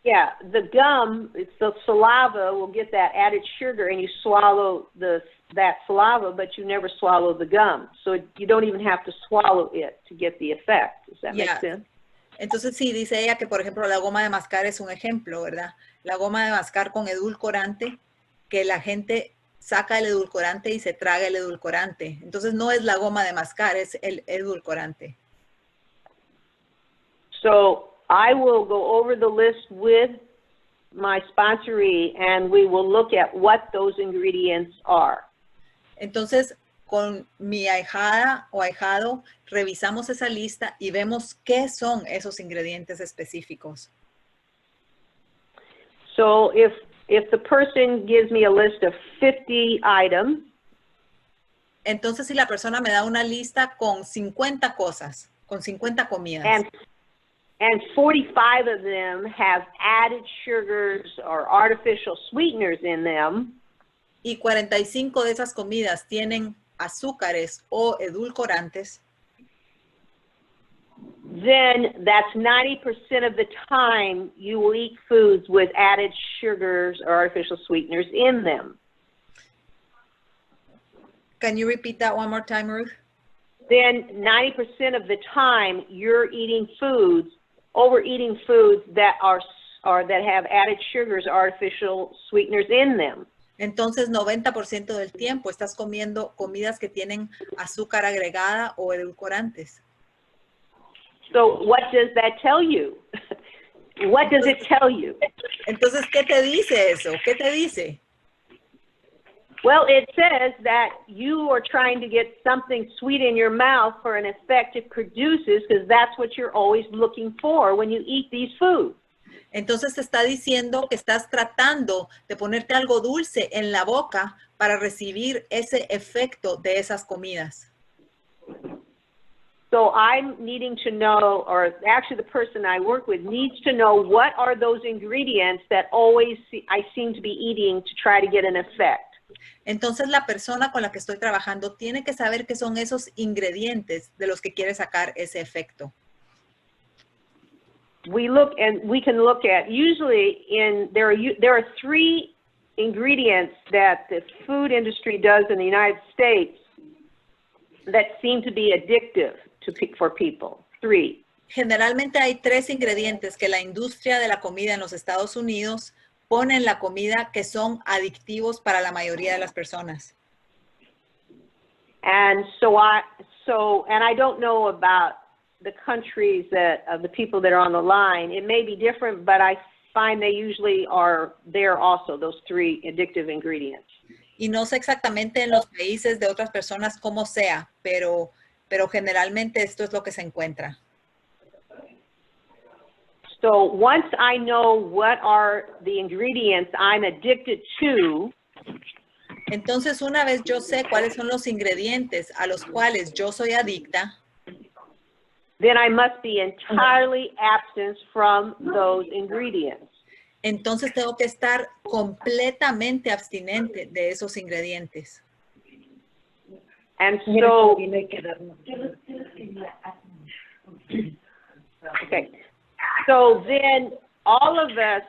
[SPEAKER 3] Yeah, the gum, it's the saliva will get that added sugar and you swallow that saliva, but you never swallow the gum. So you don't even have to swallow it to get the effect. Does that make sense?
[SPEAKER 2] Entonces sí, dice ella que, por ejemplo, la goma de mascar es un ejemplo, ¿verdad? La goma de mascar con edulcorante, que la gente saca el edulcorante y se traga el edulcorante. Entonces no es la goma de mascar, es el edulcorante.
[SPEAKER 3] So I will go over the list with my sponsoree, and we will look at what those ingredients are.
[SPEAKER 2] Entonces, con mi ahijada o ahijado, revisamos esa lista y vemos qué son esos ingredientes específicos.
[SPEAKER 3] So if the person gives me a list of 50 items,
[SPEAKER 2] entonces si la persona me da una lista con 50 cosas, con 50 comidas,
[SPEAKER 3] and 45 of them have added sugars or artificial sweeteners in them,
[SPEAKER 2] y 45 de esas comidas tienen azúcares o edulcorantes,
[SPEAKER 3] then that's 90% of the time you will eat foods with added sugars or artificial sweeteners in them.
[SPEAKER 2] Can you repeat that one more time, Ruth?
[SPEAKER 3] Then 90% of the time you're eating foods, overeating foods that that have added sugars or artificial sweeteners in them.
[SPEAKER 2] Entonces, 90% del tiempo estás comiendo comidas que tienen azúcar agregada o edulcorantes.
[SPEAKER 3] So what does that tell you? What does it tell you?
[SPEAKER 2] Entonces, ¿qué te dice eso? ¿Qué te dice?
[SPEAKER 3] Well, it says that you are trying to get something sweet in your mouth for an effect it produces, because that's what you're always looking for when you eat these foods.
[SPEAKER 2] Entonces te está diciendo que estás tratando de ponerte algo dulce en la boca para recibir ese efecto de esas comidas.
[SPEAKER 3] So I'm needing to know, or actually the person I work with needs to know, what are those ingredients that I seem to be eating to try to get an effect.
[SPEAKER 2] Entonces la persona con la que estoy trabajando tiene que saber qué son esos ingredientes de los que quiere sacar ese efecto.
[SPEAKER 3] We can look at, usually there are 3 ingredients that the food industry does in the United States that seem to be addictive for people. 3.
[SPEAKER 2] Generalmente hay 3 ingredientes que la industria de la comida en los Estados Unidos pone en la comida que son adictivos para la mayoría de las personas.
[SPEAKER 3] And I don't know about the countries of the people that are on the line. It may be different, but I find they usually are there also, those 3 addictive ingredients.
[SPEAKER 2] Y no sé exactamente en los países de otras personas cómo sea, pero generalmente esto es lo que se encuentra.
[SPEAKER 3] So once I know what are the ingredients I'm addicted to,
[SPEAKER 2] entonces una vez yo sé cuáles son los ingredientes a los cuales yo soy adicta,
[SPEAKER 3] then I must be entirely absent from those ingredients.
[SPEAKER 2] Entonces tengo que estar completamente abstinente de esos ingredientes.
[SPEAKER 3] And so, okay. So then all of us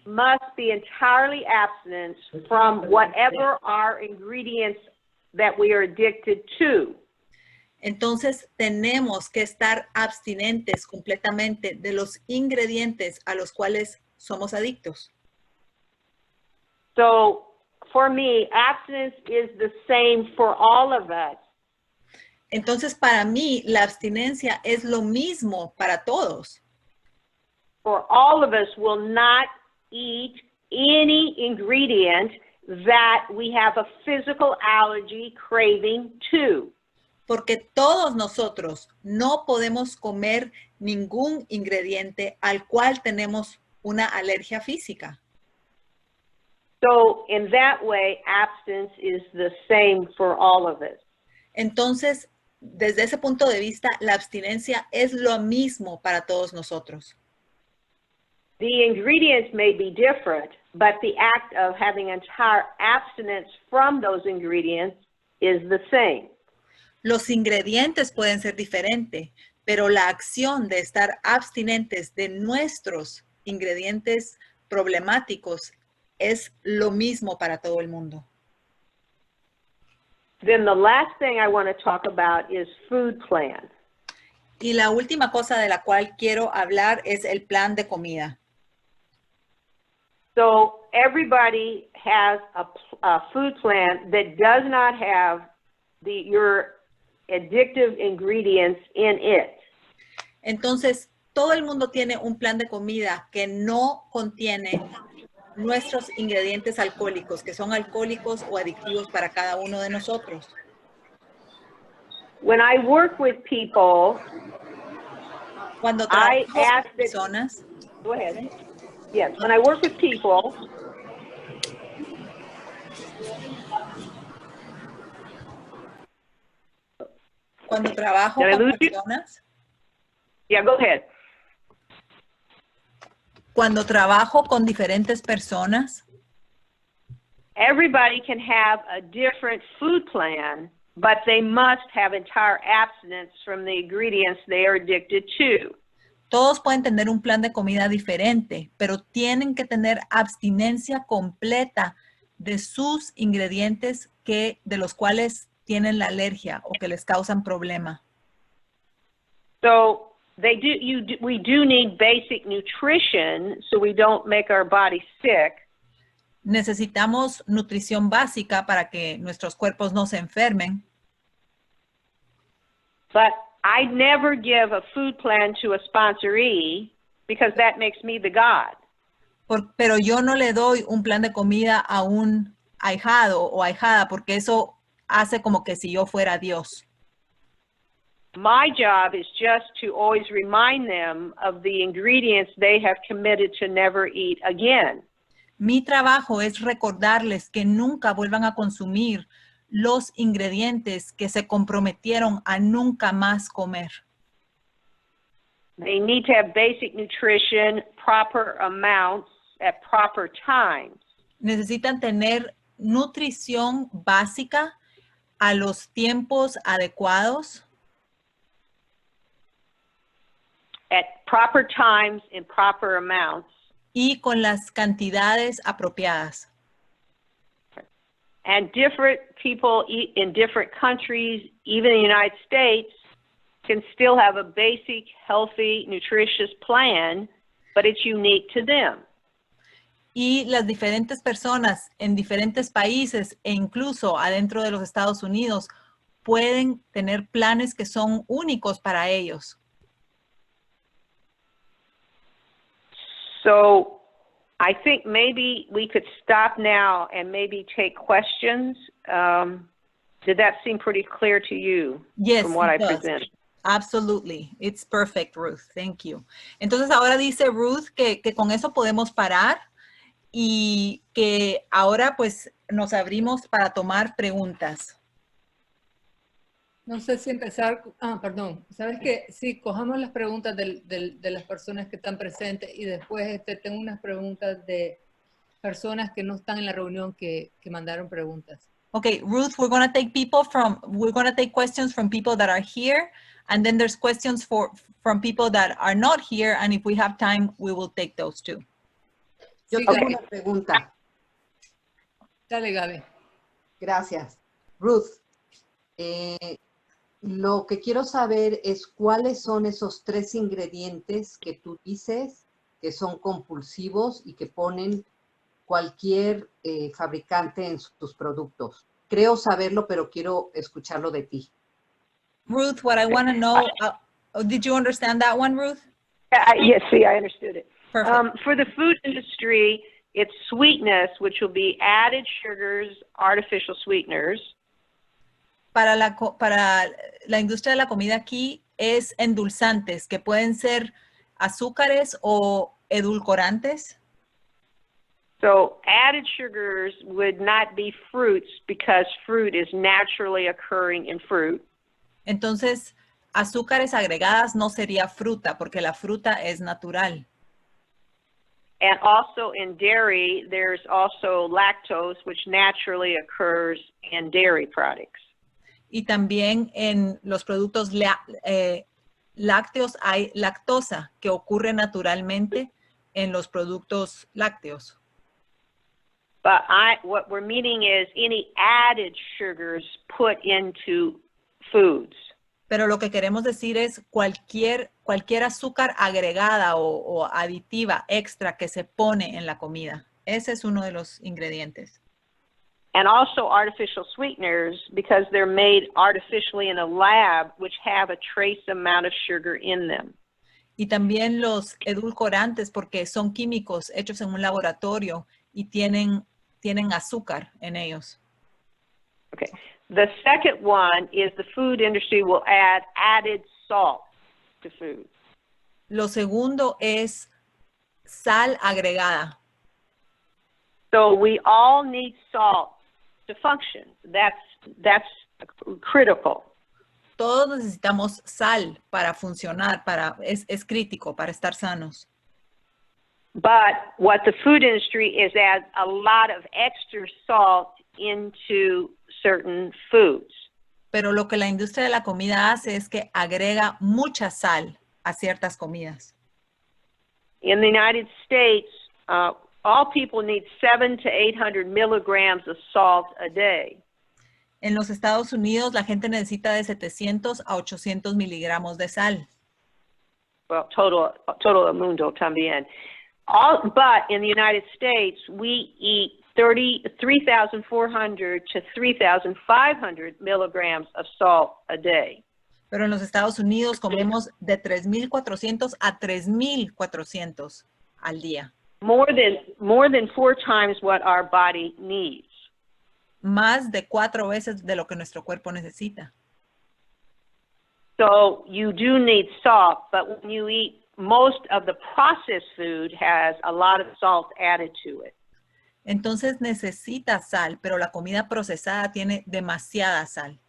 [SPEAKER 3] must be entirely absent from whatever our ingredients that we are addicted to.
[SPEAKER 2] Entonces tenemos que estar abstinentes completamente de los ingredientes a los cuales somos adictos.
[SPEAKER 3] So for me, abstinence is the same for all of us.
[SPEAKER 2] Entonces para mí la abstinencia es lo mismo para todos.
[SPEAKER 3] For all of us will not eat any ingredient that we have a physical allergy craving to.
[SPEAKER 2] Porque todos nosotros no podemos comer ningún ingrediente al cual tenemos una alergia física.
[SPEAKER 3] So in that way, abstinence is the same for all of us.
[SPEAKER 2] Entonces, desde ese punto de vista, la abstinencia es lo mismo para todos nosotros.
[SPEAKER 3] The ingredients may be different, but the act of having entire abstinence from those ingredients is the same.
[SPEAKER 2] Los ingredientes pueden ser diferentes, pero la acción de estar abstinentes de nuestros ingredientes problemáticos es lo mismo para todo el mundo.
[SPEAKER 3] Then the last thing I want to talk about is food plan.
[SPEAKER 2] Y la última cosa de la cual quiero hablar es el plan de comida.
[SPEAKER 3] So everybody has a food plan that does not have your addictive ingredients in it.
[SPEAKER 2] Entonces, todo el mundo tiene un plan de comida que no contiene nuestros ingredientes alcohólicos, que son alcohólicos o adictivos para cada uno de nosotros.
[SPEAKER 3] When I work with people,
[SPEAKER 2] Cuando
[SPEAKER 3] I
[SPEAKER 2] trabajo con
[SPEAKER 3] ask that,
[SPEAKER 2] personas,
[SPEAKER 3] go ahead. Yes, when I work with people,
[SPEAKER 2] cuando trabajo
[SPEAKER 3] Did I
[SPEAKER 2] con
[SPEAKER 3] lose you?
[SPEAKER 2] personas,
[SPEAKER 3] yeah, go ahead.
[SPEAKER 2] cuando trabajo con diferentes personas,
[SPEAKER 3] Everybody can have a different food plan, but they must have entire abstinence from the ingredients they are addicted to.
[SPEAKER 2] todos pueden tener un plan de comida diferente, pero tienen que tener abstinencia completa de sus ingredientes de los cuales tienen la alergia o que les causan problema.
[SPEAKER 3] So we do need basic nutrition so we don't make our body sick.
[SPEAKER 2] Necesitamos nutrición básica para que nuestros cuerpos no se enfermen.
[SPEAKER 3] But I never give a food plan to a sponsoree because that makes me the God.
[SPEAKER 2] Pero yo no le doy un plan de comida a un ahijado o ahijada porque eso hace como que si yo fuera Dios.
[SPEAKER 3] My job is just to always remind them of the ingredients they have committed to never eat again.
[SPEAKER 2] Mi trabajo es recordarles que nunca vuelvan a consumir los ingredientes que se comprometieron a nunca más comer.
[SPEAKER 3] They need to have basic nutrition, proper amounts at proper times.
[SPEAKER 2] Necesitan tener nutrición básica a los tiempos adecuados.
[SPEAKER 3] At proper times in proper amounts.
[SPEAKER 2] Y con las cantidades apropiadas.
[SPEAKER 3] And different people in different countries, even in the United States, can still have a basic, healthy, nutritious plan, but it's unique to them.
[SPEAKER 2] Y las diferentes personas en diferentes países e incluso adentro de los Estados Unidos pueden tener planes que son únicos para ellos.
[SPEAKER 3] So I think maybe we could stop now and maybe take questions. Did that seem pretty clear to you?
[SPEAKER 2] Yes,
[SPEAKER 3] from what I
[SPEAKER 2] it does.
[SPEAKER 3] presented?
[SPEAKER 2] Absolutely. It's perfect, Ruth. Thank you. Entonces ahora dice Ruth que con eso podemos parar y que ahora pues nos abrimos para tomar preguntas.
[SPEAKER 1] No sé si empezar, perdón, ¿sabes qué? Sí, cojamos las preguntas de las personas que están presentes y después tengo unas preguntas de personas que no están en la reunión que mandaron preguntas.
[SPEAKER 2] Okay, Ruth, we're going to take questions from people that are here, and then there's questions from people that are not here, and if we have time, we will take those too.
[SPEAKER 4] Yo
[SPEAKER 1] Sí,
[SPEAKER 4] tengo
[SPEAKER 1] Gaby.
[SPEAKER 4] una pregunta.
[SPEAKER 1] Dale, Gaby.
[SPEAKER 4] Gracias. Ruth, lo que quiero saber es cuáles son esos 3 ingredientes que tú dices que son compulsivos y que ponen cualquier fabricante en sus productos. Creo saberlo, pero quiero escucharlo de ti.
[SPEAKER 2] Ruth, what I want to know, did you understand that one, Ruth?
[SPEAKER 3] Yes, see, I understood it.
[SPEAKER 2] Perfect.
[SPEAKER 3] For the food industry, it's sweetness, which will be added sugars, artificial sweeteners.
[SPEAKER 2] Para la industria de la comida aquí es endulzantes, que pueden ser azúcares o edulcorantes.
[SPEAKER 3] So added sugars would not be fruits because fruit is naturally occurring in fruit.
[SPEAKER 2] Entonces, azúcares agregadas no sería fruta, porque la fruta es natural.
[SPEAKER 3] And also in dairy, there's also lactose, which naturally occurs in dairy products.
[SPEAKER 2] Y también en los productos lácteos hay lactosa, que ocurre naturalmente en los productos lácteos.
[SPEAKER 3] But what we're meaning is any added sugars put into foods.
[SPEAKER 2] Pero lo que queremos decir es cualquier azúcar agregada o aditiva extra que se pone en la comida. Ese es uno de los ingredientes.
[SPEAKER 3] And also artificial sweeteners because they're made artificially in a lab, which have a trace amount of sugar in them.
[SPEAKER 2] Y también los edulcorantes porque son químicos hechos en un laboratorio y tienen azúcar en ellos.
[SPEAKER 3] Okay. The second one is the food industry will add added salt to food.
[SPEAKER 2] Lo segundo es sal agregada.
[SPEAKER 3] So we all need salt to function. That's critical.
[SPEAKER 2] Todos necesitamos sal para funcionar, es crítico para estar sanos.
[SPEAKER 3] But what the food industry is adds a lot of extra salt into certain foods.
[SPEAKER 2] Pero lo que la industria de la comida hace es que agrega mucha sal a ciertas comidas.
[SPEAKER 3] In the United States, all people need 700 to 800 milligrams of salt a day.
[SPEAKER 2] En los Estados Unidos, la gente necesita de 700 a 800 miligramos de sal.
[SPEAKER 3] Well, todo el mundo también. But in the United States, we eat 3,400 to 3,500 milligrams of salt a day.
[SPEAKER 2] Pero en los Estados Unidos comemos de 3,400 a 3,400 al día.
[SPEAKER 3] More than 4 times what our body needs.
[SPEAKER 2] Más de 4 veces de lo que nuestro cuerpo necesita.
[SPEAKER 3] So you do need salt, but when you eat, most of the processed food has a lot of salt added to it.
[SPEAKER 2] Entonces necesita sal, pero la comida procesada tiene demasiada sal.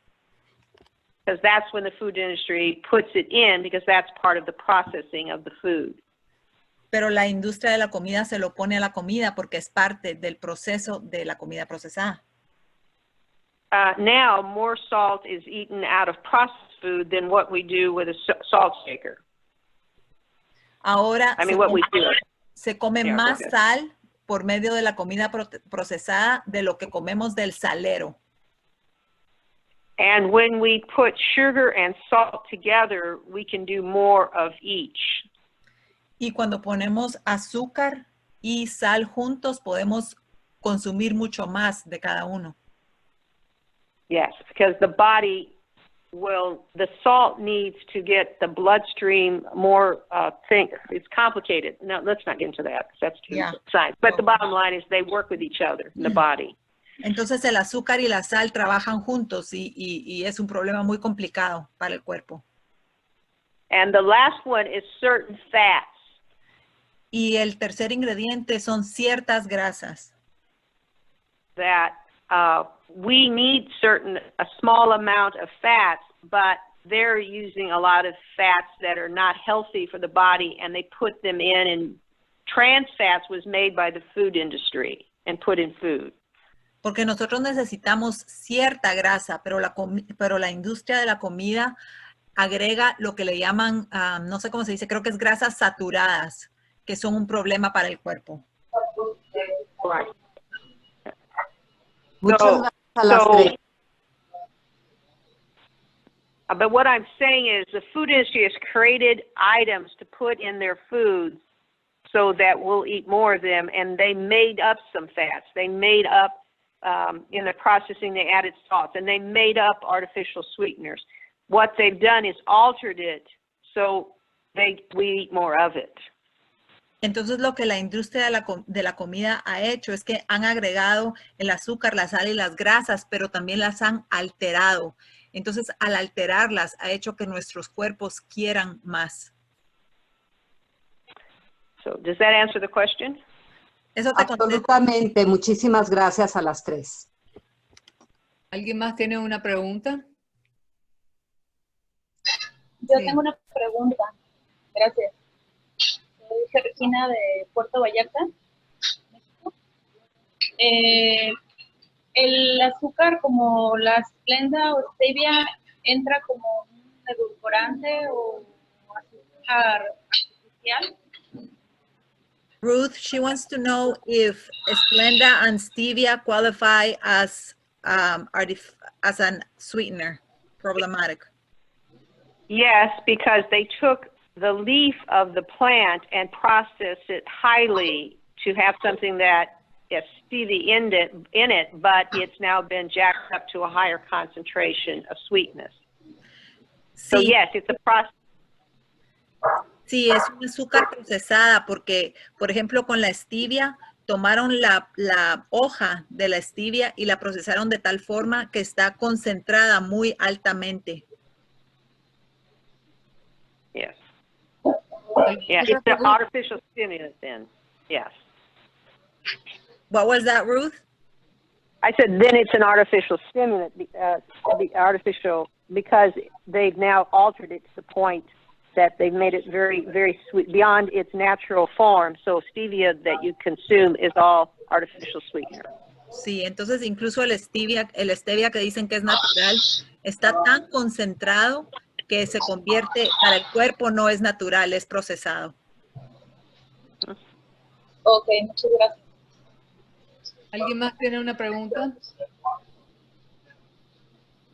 [SPEAKER 3] Because that's when the food industry puts it in, because that's part of the processing of the food.
[SPEAKER 2] Pero la industria de la comida se lo pone a la comida porque es parte del proceso de la comida procesada.
[SPEAKER 3] Now, more salt is eaten out of processed food than what we do with a salt shaker.
[SPEAKER 2] Ahora se come
[SPEAKER 3] Yeah,
[SPEAKER 2] más
[SPEAKER 3] okay.
[SPEAKER 2] sal por medio de la comida procesada de lo que comemos del salero.
[SPEAKER 3] And when we put sugar and salt together, we can do more of each.
[SPEAKER 2] Y cuando ponemos azúcar y sal juntos, podemos consumir mucho más de cada uno.
[SPEAKER 3] Yes, because the body the salt needs to get the bloodstream more it's complicated. No, let's not get into that, because that's too science. But the bottom line is they work with each other in the body.
[SPEAKER 2] Entonces el azúcar y la sal trabajan juntos y es un problema muy complicado para el cuerpo.
[SPEAKER 3] And the last one is certain fats.
[SPEAKER 2] Y el tercer ingrediente son ciertas grasas.
[SPEAKER 3] That we need a small amount of fats, but they're using a lot of fats that are not healthy for the body, and they put them in, and trans fats was made by the food industry and put in food.
[SPEAKER 2] Porque nosotros necesitamos cierta grasa, pero la industria de la comida agrega lo que le llaman, no sé cómo se dice, creo que es grasas saturadas, que son un problema para el cuerpo.
[SPEAKER 3] Right.
[SPEAKER 4] Muchas gracias a las tres.
[SPEAKER 3] But what I'm saying is the food industry has created items to put in their foods so that we'll eat more of them, and they made up some fats. They made up, in the processing, they added salts, and they made up artificial sweeteners. What they've done is altered it so we eat more of it.
[SPEAKER 2] Entonces lo que la industria de la comida ha hecho es que han agregado el azúcar, la sal y las grasas, pero también las han alterado. Entonces al alterarlas ha hecho que nuestros cuerpos quieran más.
[SPEAKER 3] So, does that answer the question?
[SPEAKER 2] Eso te contesta.
[SPEAKER 4] Absolutamente. Muchísimas gracias a las tres.
[SPEAKER 1] ¿Alguien más tiene una pregunta?
[SPEAKER 5] Yo tengo una pregunta. Gracias. Soy Regina de Puerto Vallarta, México. El azúcar como la Splenda o Stevia entra como un edulcorante o azúcar artificial.
[SPEAKER 2] Ruth, she wants to know if Splenda and Stevia qualify as an sweetener, problematic.
[SPEAKER 3] Yes, because they took the leaf of the plant and processed it highly to have something that is stevia in it, but it's now been jacked up to a higher concentration of sweetness. So yes, it's a process.
[SPEAKER 2] Sí, es un azúcar procesada porque, por ejemplo, con la stevia tomaron la hoja de la stevia y la procesaron de tal forma que está concentrada muy altamente.
[SPEAKER 3] Yes. Yeah, it's an artificial stimulant then. Yes.
[SPEAKER 2] What was that, Ruth?
[SPEAKER 3] I said then it's an artificial stimulant, artificial, because they've now altered it to the point that they've made it very, very sweet, beyond its natural form. So stevia that you consume is all artificial sweetener.
[SPEAKER 2] Sí, entonces incluso el stevia que dicen que es natural, está tan concentrado que se convierte, para el cuerpo no es natural, es procesado.
[SPEAKER 5] Ok, muchas gracias.
[SPEAKER 1] ¿Alguien más tiene una pregunta?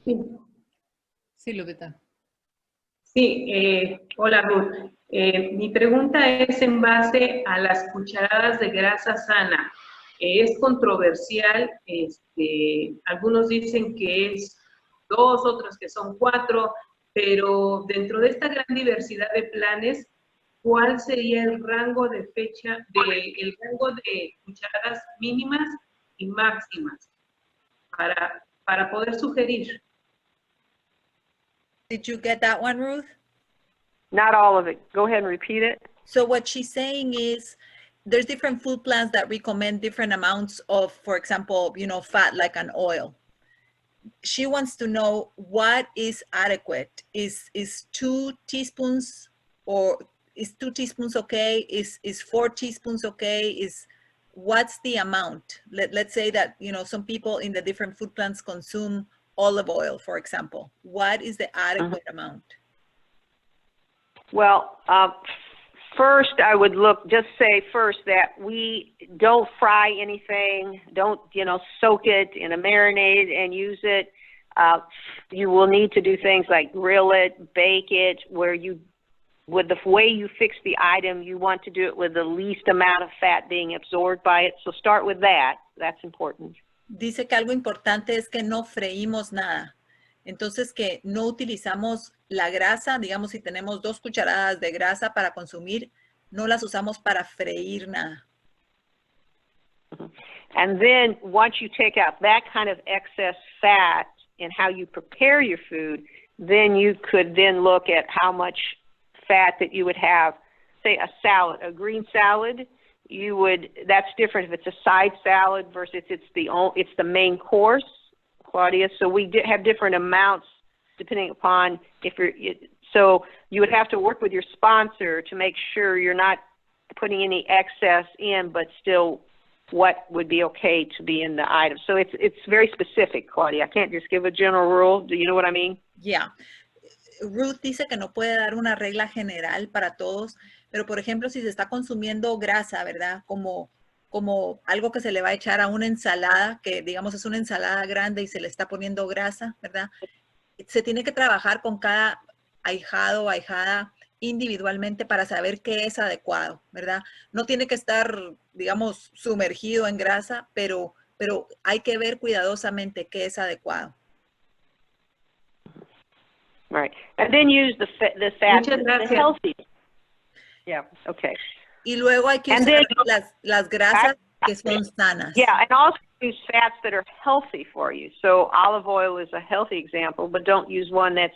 [SPEAKER 6] Sí,
[SPEAKER 1] Sí, Lupita.
[SPEAKER 6] sí, hola Ruth. Mi pregunta es en base a las cucharadas de grasa sana. Es controversial, algunos dicen que es 2, otros que son 4, pero dentro de esta gran diversidad de planes, ¿cuál sería el rango de el rango de cucharadas mínimas y máximas para poder sugerir?
[SPEAKER 2] Did you get that one, Ruth?
[SPEAKER 3] Not all of it. Go ahead and repeat it.
[SPEAKER 2] So what she's saying is there's different food plans that recommend different amounts of, for example, fat like an oil. She wants to know what is adequate. Is 2 teaspoons, or is 2 teaspoons okay? Is 4 teaspoons okay? What's the amount? Let's say that, some people in the different food plans consume olive oil, for example. What is the adequate amount?
[SPEAKER 3] Well, first I would just say first that we don't fry anything, don't, soak it in a marinade and use it. You will need to do things like grill it, bake it, with the way you fix the item, you want to do it with the least amount of fat being absorbed by it. So start with that. That's important.
[SPEAKER 2] Dice que algo importante es que no freímos nada. Entonces, que no utilizamos la grasa, digamos, si tenemos 2 cucharadas de grasa para consumir, no las usamos para freír nada.
[SPEAKER 3] And then once you take out that kind of excess fat in how you prepare your food, then you could then look at how much fat that you would have, say a salad, a green salad. That's different if it's a side salad versus it's the main course, Claudia. So we have different amounts depending upon so you would have to work with your sponsor to make sure you're not putting any excess in, but still what would be okay to be in the item. So it's very specific, Claudia. I can't just give a general rule. Do you know what I mean?
[SPEAKER 2] Yeah. Ruth dice que no puede dar una regla general para todos, pero por ejemplo, si se está consumiendo grasa, ¿verdad? Como algo que se le va a echar a una ensalada, que digamos es una ensalada grande y se le está poniendo grasa, ¿verdad? Se tiene que trabajar con cada ahijado o ahijada individualmente para saber qué es adecuado, ¿verdad? No tiene que estar, digamos, sumergido en grasa, pero hay que ver cuidadosamente qué es adecuado.
[SPEAKER 3] Right. And then use the fat, the healthy. Yeah, okay.
[SPEAKER 2] Y luego hay que usar las grasas que son sanas.
[SPEAKER 3] Yeah, and also use fats that are healthy for you. So olive oil is a healthy example, but don't use one that's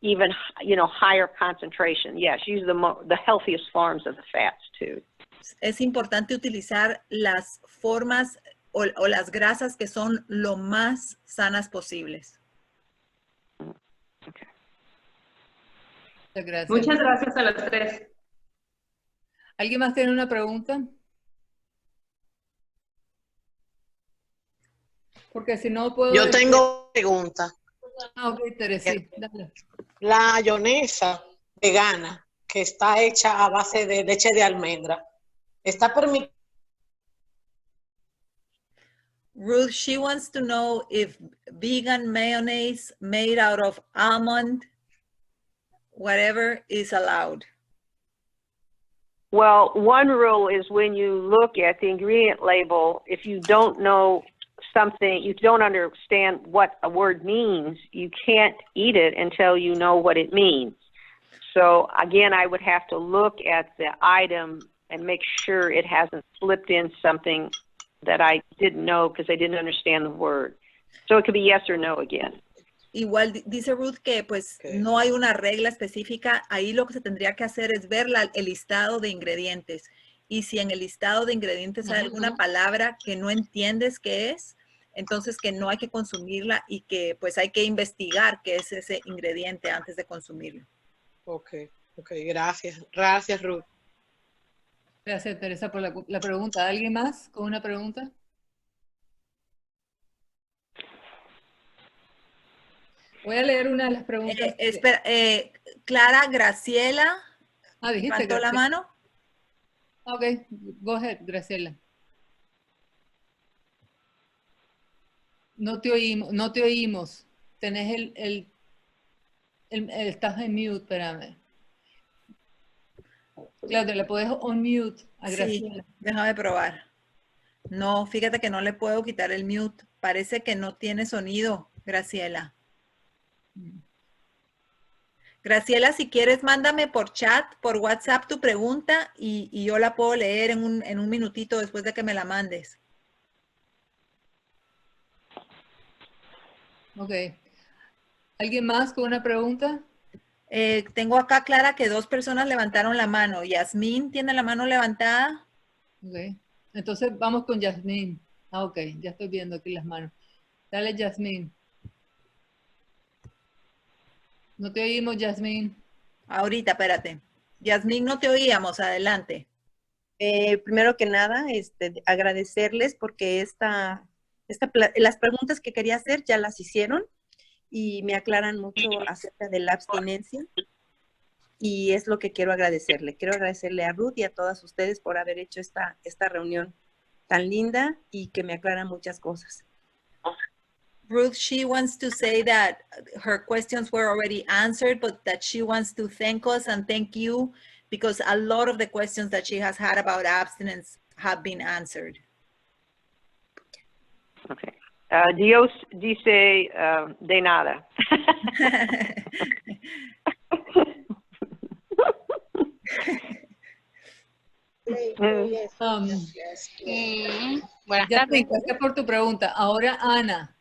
[SPEAKER 3] even, higher concentration. Yes, use the healthiest forms of the fats too.
[SPEAKER 2] Es importante utilizar las formas o las grasas que son lo más sanas posibles.
[SPEAKER 3] Okay.
[SPEAKER 1] Gracias.
[SPEAKER 6] Muchas gracias a las 3.
[SPEAKER 1] ¿Alguien más tiene una pregunta? Porque si no puedo...
[SPEAKER 7] Yo tengo pregunta.
[SPEAKER 1] Ok, Teresa, sí, dale.
[SPEAKER 7] La mayonesa vegana, que está hecha a base de leche de almendra, ¿está permitida?
[SPEAKER 2] Ruth, she wants to know if vegan mayonnaise made out of almond, whatever, is allowed.
[SPEAKER 3] Well, one rule is when you look at the ingredient label, if you don't know something, you don't understand what a word means, you can't eat it until you know what it means. So again, I would have to look at the item and make sure it hasn't slipped in something that I didn't know because I didn't understand the word. So it could be yes or no again.
[SPEAKER 2] Igual dice Ruth que pues no hay una regla específica. Ahí lo que se tendría que hacer es ver el listado de ingredientes. Y si en el listado de ingredientes hay alguna palabra que no entiendes qué es, entonces que no hay que consumirla y que pues hay que investigar qué es ese ingrediente antes de consumirlo.
[SPEAKER 7] Ok, gracias. Gracias, Ruth.
[SPEAKER 1] Gracias, Teresa, por la pregunta. ¿Alguien más con una pregunta? Voy a leer una de las preguntas.
[SPEAKER 2] Espera, Clara Graciela,
[SPEAKER 1] dijiste
[SPEAKER 2] levantó la mano.
[SPEAKER 1] Ok, go ahead, Graciela. No te oímos. Tenés estás en mute, espérame. Claudia, ¿le puedes unmute a Graciela?
[SPEAKER 2] Sí, déjame probar. No, fíjate que no le puedo quitar el mute. Parece que no tiene sonido, Graciela. Graciela, si quieres, mándame por chat, por WhatsApp tu pregunta y yo la puedo leer en un minutito después de que me la mandes.
[SPEAKER 1] Ok. ¿Alguien más con una pregunta?
[SPEAKER 2] Tengo acá, Clara, que 2 personas levantaron la mano. Yasmín tiene la mano levantada.
[SPEAKER 1] Ok. Entonces vamos con Yasmín. Ok, ya estoy viendo aquí las manos. Dale, Yasmín. No te oímos, Yasmín.
[SPEAKER 2] Ahorita, espérate. Yasmín, no te oíamos. Adelante.
[SPEAKER 8] Primero que nada, agradecerles porque las preguntas que quería hacer ya las hicieron y me aclaran mucho acerca de la abstinencia y es lo que quiero agradecerle. Quiero agradecerle a Ruth y a todas ustedes por haber hecho esta reunión tan linda y que me aclaran muchas cosas.
[SPEAKER 2] Ruth, she wants to say that her questions were already answered, but that she wants to thank us and thank you because a lot of the questions that she has had about abstinence have been answered.
[SPEAKER 3] Okay. Dios dice de nada.
[SPEAKER 5] Buenas tardes.
[SPEAKER 1] Gracias por tu pregunta. Ahora, Ana.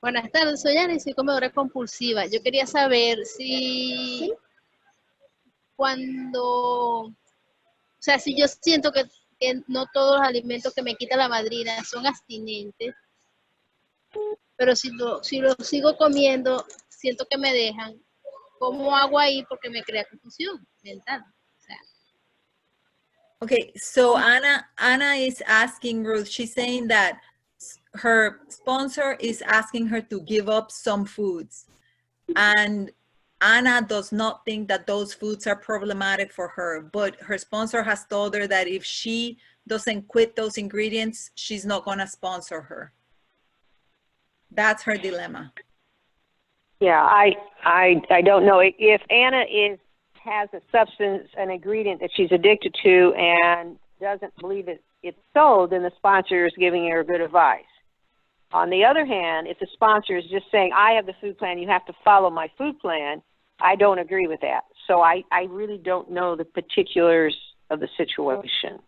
[SPEAKER 5] Buenas tardes, soy Ana y soy comedora compulsiva. Yo quería saber si si yo siento que no todos los alimentos que me quita la madrina son abstinentes, pero si lo sigo comiendo, siento que me dejan. ¿Cómo hago ahí? Porque me crea confusión mental.
[SPEAKER 2] Okay, so Anna is asking Ruth, she's saying that her sponsor is asking her to give up some foods. And Anna does not think that those foods are problematic for her, but her sponsor has told her that if she doesn't quit those ingredients, she's not going to sponsor her. That's her dilemma.
[SPEAKER 3] Yeah, I don't know. If Anna has a substance, an ingredient that she's addicted to and doesn't believe it's sold, then the sponsor is giving her good advice. On the other hand, if the sponsor is just saying, I have the food plan, you have to follow my food plan, I don't agree with that. So I really don't know the particulars of the situation.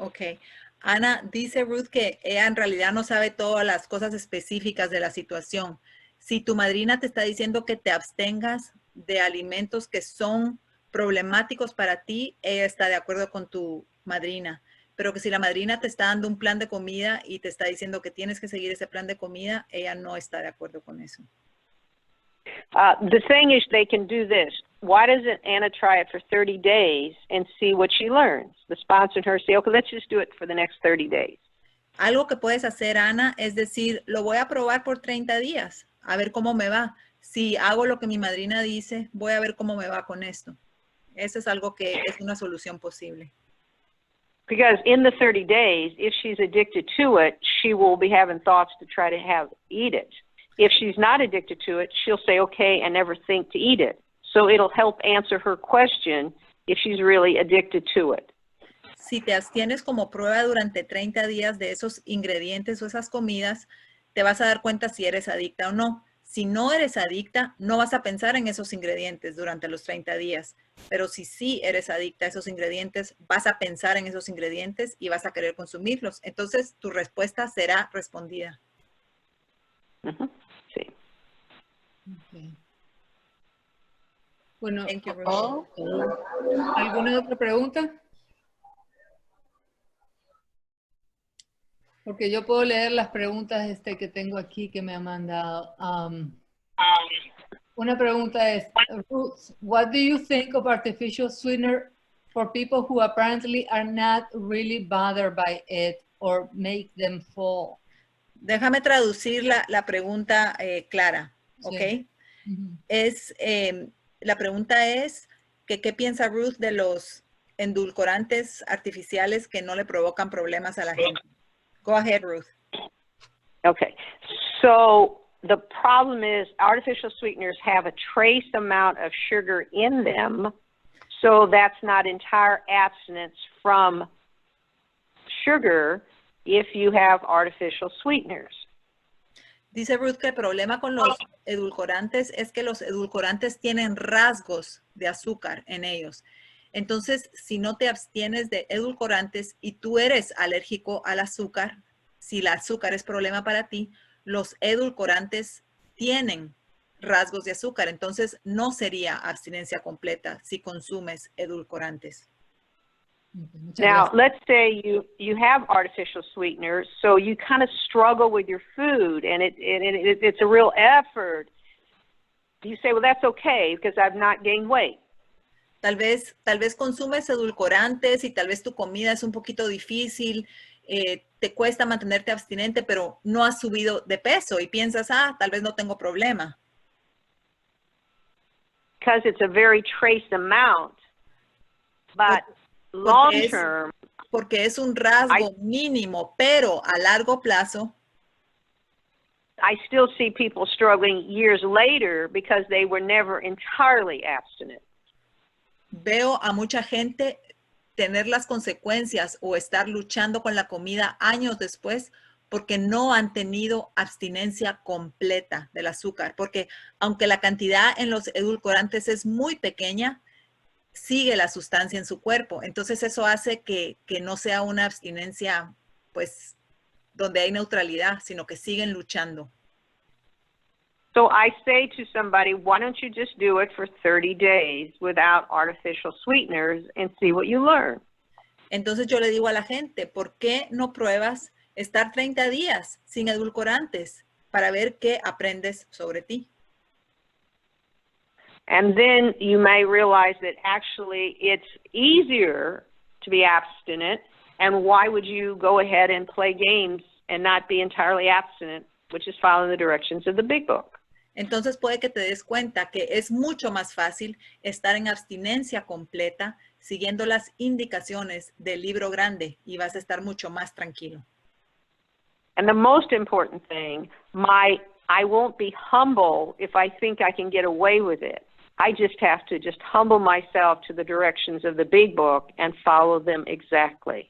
[SPEAKER 2] Okay. Ana, dice Ruth que ella en realidad no sabe todas las cosas específicas de la situación. Si tu madrina te está diciendo que te abstengas de alimentos que son problemáticos para ti, ella está de acuerdo con tu madrina. Pero que si la madrina te está dando un plan de comida y te está diciendo que tienes que seguir ese plan de comida, ella no está de acuerdo con eso.
[SPEAKER 3] The thing is, they can do this. Why doesn't Anna try it for 30 days and see what she learns? The sponsor and her say, okay, let's just do it for the next 30 days.
[SPEAKER 2] Algo que puedes hacer, Ana, es decir, lo voy a probar por 30 días, a ver cómo me va. Si hago lo que mi madrina dice, voy a ver cómo me va con esto. Eso es algo que es una solución posible.
[SPEAKER 3] Because in the 30 days, if she's addicted to it, she will be having thoughts to try to eat it. If she's not addicted to it, she'll say, okay, and never think to eat it. So it'll help answer her question if she's really addicted to it.
[SPEAKER 2] Si te abstienes como prueba durante 30 días de esos ingredientes o esas comidas, te vas a dar cuenta si eres adicta o no. Si no eres adicta, no vas a pensar en esos ingredientes durante los 30 días. pero si sí eres adicta a esos ingredientes, vas a pensar en esos ingredientes y vas a querer consumirlos. Entonces, tu respuesta será respondida.
[SPEAKER 3] Sí.
[SPEAKER 1] Okay. Bueno,
[SPEAKER 2] Thank you, Ruth.
[SPEAKER 1] ¿alguna otra pregunta? Porque yo puedo leer las preguntas que tengo aquí que me han mandado. Una pregunta es, Ruth, what do you think of artificial sweetener for people who apparently are not really bothered by it or make them fall?
[SPEAKER 2] Déjame traducir la pregunta clara, ¿ok?
[SPEAKER 1] Sí.
[SPEAKER 2] La pregunta es que ¿qué piensa Ruth de los endulcorantes artificiales que no le provocan problemas a la gente? Go ahead, Ruth.
[SPEAKER 3] Okay. So the problem is artificial sweeteners have a trace amount of sugar in them. So that's not entire abstinence from sugar if you have artificial sweeteners.
[SPEAKER 2] Dice Ruth que el problema con los edulcorantes es que los edulcorantes tienen rasgos de azúcar en ellos. Entonces, si no te abstienes de edulcorantes y tú eres alérgico al azúcar, si el azúcar es problema para ti, los edulcorantes tienen rasgos de azúcar. Entonces, no sería abstinencia completa si consumes edulcorantes.
[SPEAKER 3] Now, let's say you have artificial sweeteners, so you kind of struggle with your food, and it's a real effort. You say, well, that's okay because I've not gained weight.
[SPEAKER 2] Tal vez consumes edulcorantes y tal vez tu comida es un poquito difícil, te cuesta mantenerte abstinente, pero no has subido de peso y piensas, tal vez no tengo problema.
[SPEAKER 3] Because it's a very trace amount, but long term,
[SPEAKER 2] porque es un rasgo mínimo, pero a largo plazo,
[SPEAKER 3] I still see people struggling years later because they were never entirely abstinent.
[SPEAKER 2] Veo a mucha gente tener las consecuencias o estar luchando con la comida años después porque no han tenido abstinencia completa del azúcar, porque aunque la cantidad en los edulcorantes es muy pequeña, sigue la sustancia en su cuerpo. Entonces eso hace que no sea una abstinencia, pues, donde hay neutralidad, sino que siguen luchando.
[SPEAKER 3] So I say to somebody, why don't you just do it for 30 days without artificial sweeteners and see what you learn?
[SPEAKER 2] Entonces yo le digo a la gente, ¿por qué no pruebas estar 30 días sin edulcorantes para ver qué aprendes sobre ti?
[SPEAKER 3] And then you may realize that actually it's easier to be abstinent, and why would you go ahead and play games and not be entirely abstinent, which is following the directions of the big book?
[SPEAKER 2] Entonces puede que te des cuenta que es mucho más fácil estar en abstinencia completa siguiendo las indicaciones del libro grande y vas a estar mucho más tranquilo.
[SPEAKER 3] And the most important thing, I won't be humble if I think I can get away with it. I just have to just humble myself to the directions of the big book and follow them exactly.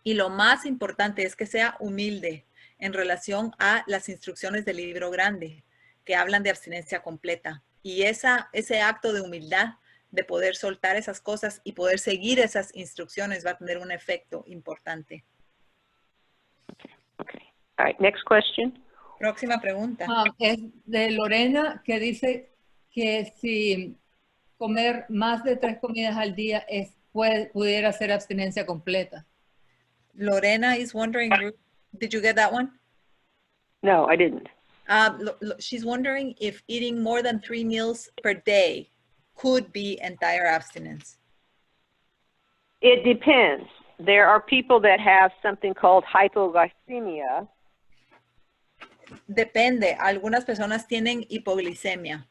[SPEAKER 2] Y lo más importante es que sea humilde en relación a las instrucciones del libro grande, que hablan de abstinencia completa. Y ese acto de humildad, de poder soltar esas cosas y poder seguir esas instrucciones va a tener un efecto importante.
[SPEAKER 3] Okay. All right, next question.
[SPEAKER 2] Próxima pregunta.
[SPEAKER 1] Es de Lorena, que dice que si comer más de 3 comidas al día pudiera ser abstinencia completa.
[SPEAKER 2] Lorena is wondering, did you get that one?
[SPEAKER 3] No, I didn't.
[SPEAKER 2] She's wondering if eating more than 3 meals per day could be entire abstinence.
[SPEAKER 3] It depends. There are people that have something called hypoglycemia.
[SPEAKER 2] Depende. Algunas personas tienen hipoglicemia.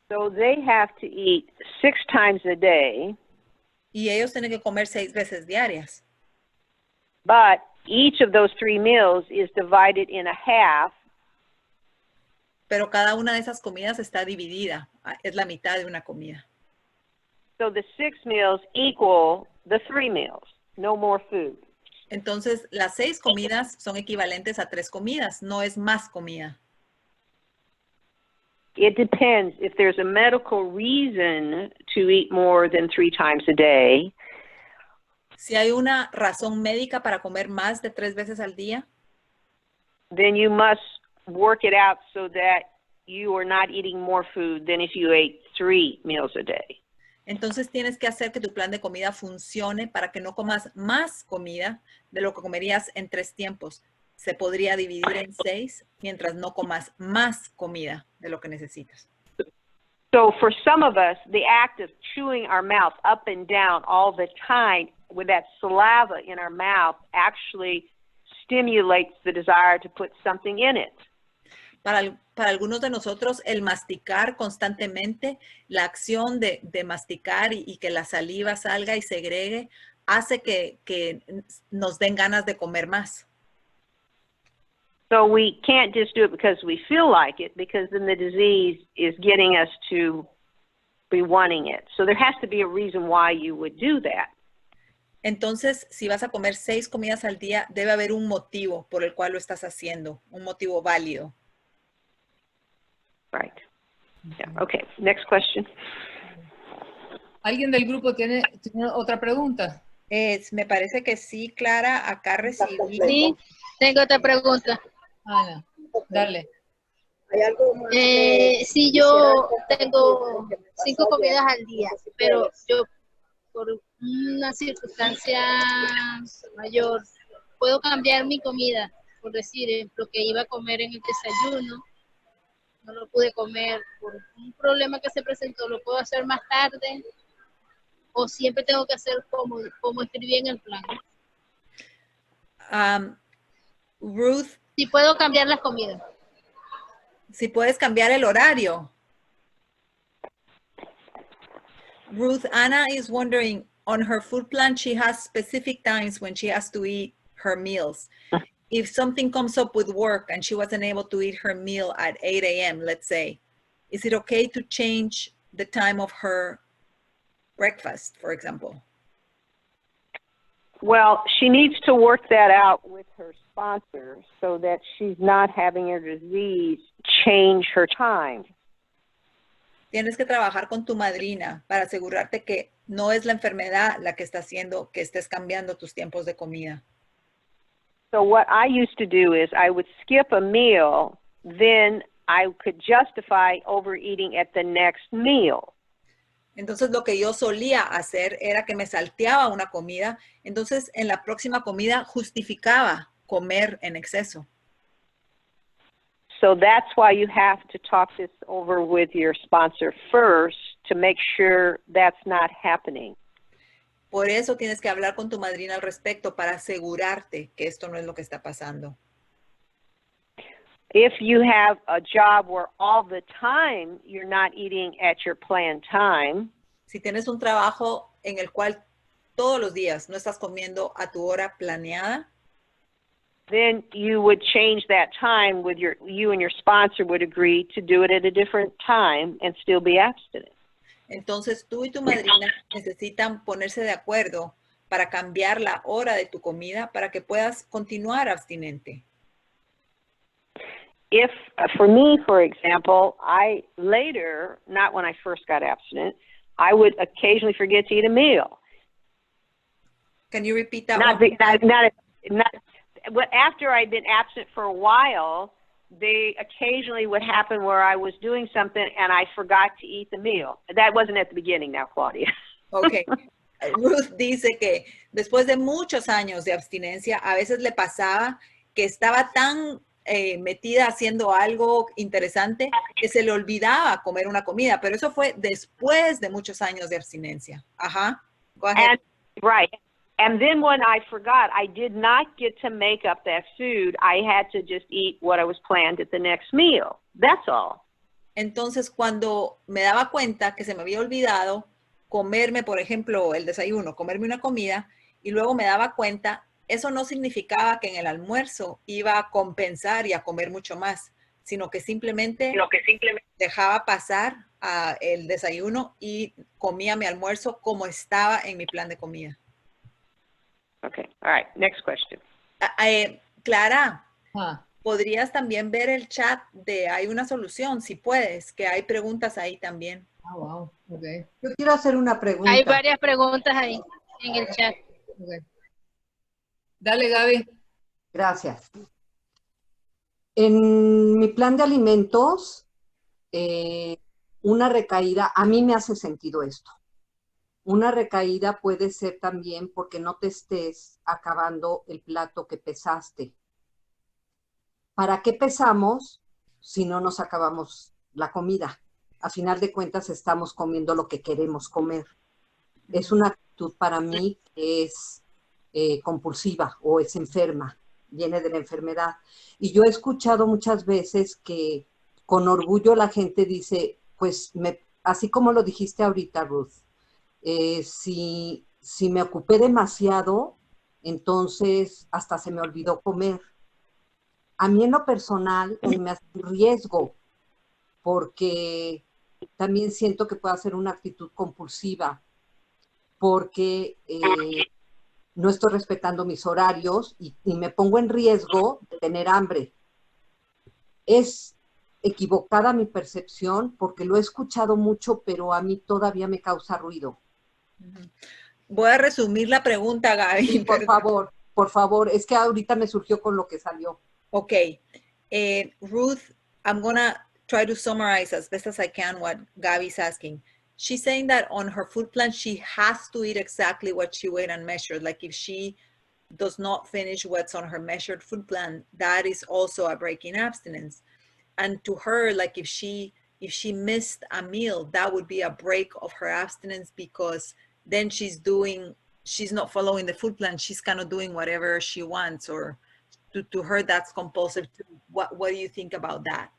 [SPEAKER 3] So they have to eat 6 times a day.
[SPEAKER 2] Y ellos tienen que comer 6 veces diarias.
[SPEAKER 3] But each of those 3 meals is divided in a half.
[SPEAKER 2] Pero cada una de esas comidas está dividida. Es la mitad de una comida.
[SPEAKER 3] So the 6 meals equal the 3 meals. No more food.
[SPEAKER 2] Entonces, las 6 comidas son equivalentes a 3 comidas. No es más comida.
[SPEAKER 3] it depends. If there's a medical reason to eat more than 3 times a day,
[SPEAKER 2] Si hay una razón médica para comer más de 3 veces al día,
[SPEAKER 3] then you must work it out so that you are not eating more food than if you ate 3 meals a day.
[SPEAKER 2] entonces tienes que hacer que tu plan de comida funcione para que no comas más comida de lo que comerías en 3 tiempos. Se podría dividir en 6 mientras no comas más comida de lo que necesitas.
[SPEAKER 3] So for some of us, the act of chewing our mouth up and down all the time with that saliva in our mouth actually stimulates the desire to put something in it.
[SPEAKER 2] Para algunos de nosotros, el masticar constantemente, la acción de masticar y que la saliva salga y segregue, hace que nos den ganas de comer más.
[SPEAKER 3] So we can't just do it because we feel like it, because then the disease is getting us to be wanting it. So there has to be a reason why you would do that.
[SPEAKER 2] Entonces, si vas a comer 6 comidas al día, debe haber un motivo por el cual lo estás haciendo, un motivo válido.
[SPEAKER 3] Right. Yeah. Okay. Next question.
[SPEAKER 1] ¿Alguien del grupo tiene otra pregunta?
[SPEAKER 2] Me parece que sí, Clara, acá recibí.
[SPEAKER 5] Sí, tengo otra pregunta.
[SPEAKER 1] Ana, dale.
[SPEAKER 5] Sí, yo tengo 5 comidas al día, pero yo por una circunstancia mayor puedo cambiar mi comida. Por decir, lo que iba a comer en el desayuno, no lo pude comer por un problema que se presentó, lo puedo hacer más tarde o siempre tengo que hacer como escribí en el plan.
[SPEAKER 2] Ruth,
[SPEAKER 5] Si puedo cambiar las comidas.
[SPEAKER 2] si puedes cambiar el horario. Ruth, Anna is wondering, on her food plan, she has specific times when she has to eat her meals. If something comes up with work and she wasn't able to eat her meal at 8 a.m., let's say, is it okay to change the time of her breakfast, for example?
[SPEAKER 3] Well, she needs to work that out with her sponsor so that she's not having her disease change her time.
[SPEAKER 2] Tienes que trabajar con tu madrina para asegurarte que no es la enfermedad la que está haciendo que estés cambiando tus tiempos de comida.
[SPEAKER 3] So what I used to do is I would skip a meal, then I could justify overeating at the next meal.
[SPEAKER 2] Entonces lo que yo solía hacer era que me salteaba una comida, entonces en la próxima comida justificaba comer en exceso.
[SPEAKER 3] So that's why you have to talk this over with your sponsor first to make sure that's not happening.
[SPEAKER 2] Por eso tienes que hablar con tu madrina al respecto para asegurarte que esto no es lo que está pasando.
[SPEAKER 3] If you have a job where all the time you're not eating at your planned time,
[SPEAKER 2] si tienes un trabajo en el cual todos los días no estás comiendo a tu hora planeada,
[SPEAKER 3] then you would change that time with you and your sponsor would agree to do it at a different time and still be abstinent.
[SPEAKER 2] Entonces tú y tu madrina necesitan ponerse de acuerdo para cambiar la hora de tu comida para que puedas continuar abstinente.
[SPEAKER 3] If, for me, for example, I later, not when I first got abstinent, I would occasionally forget to eat a meal.
[SPEAKER 2] Can you repeat that?
[SPEAKER 3] After I'd been absent for a while, they occasionally would happen where I was doing something and I forgot to eat the meal. That wasn't at the beginning now, Claudia.
[SPEAKER 2] Okay. Ruth dice que después de muchos años de abstinencia, a veces le pasaba que estaba tan metida haciendo algo interesante que se le olvidaba comer una comida, pero eso fue después de muchos años de abstinencia. Ajá. Go ahead.
[SPEAKER 3] Right. And then when I forgot, I did not get to make up that food. I had to just eat what I was planned at the next meal. That's all.
[SPEAKER 2] Entonces, cuando me daba cuenta que se me había olvidado comerme, por ejemplo, el desayuno, comerme una comida, y luego me daba cuenta, eso no significaba que en el almuerzo iba a compensar y a comer mucho más, sino que simplemente dejaba pasar el desayuno y comía mi almuerzo como estaba en mi plan de comida.
[SPEAKER 3] Okay. All right. Next question.
[SPEAKER 2] Clara, podrías también ver el chat de Hay una solución, si puedes, que hay preguntas ahí también.
[SPEAKER 1] Oh, wow. Okay.
[SPEAKER 4] Yo quiero hacer una pregunta.
[SPEAKER 5] Hay varias preguntas ahí en el chat.
[SPEAKER 1] Okay. Dale, Gaby.
[SPEAKER 4] Gracias. En mi plan de alimentos, una recaída, a mí me hace sentido esto. Una recaída puede ser también porque no te estés acabando el plato que pesaste. ¿Para qué pesamos si no nos acabamos la comida? A final de cuentas estamos comiendo lo que queremos comer. Es una actitud para mí que es compulsiva o es enferma, viene de la enfermedad. Y yo he escuchado muchas veces que con orgullo la gente dice, pues así como lo dijiste ahorita, Ruth, si me ocupé demasiado, entonces hasta se me olvidó comer. A mí en lo personal me hace un riesgo, porque también siento que puede ser una actitud compulsiva, porque no estoy respetando mis horarios y me pongo en riesgo de tener hambre. Es equivocada mi percepción porque lo he escuchado mucho, pero a mí todavía me causa ruido.
[SPEAKER 2] Voy a resumir la pregunta, Gaby.
[SPEAKER 4] Sí, por favor, es que ahorita me surgió con lo que salió.
[SPEAKER 2] Okay. Ruth, I'm going to try to summarize as best as I can what Gaby's asking. She's saying that on her food plan, she has to eat exactly what she weighed and measured. Like if she does not finish what's on her measured food plan, that is also a break in abstinence. And to her, like if she missed a meal, that would be a break of her abstinence, because then she's not following the food plan. She's kind of doing whatever she wants, or to her, that's compulsive too. What do you think about that?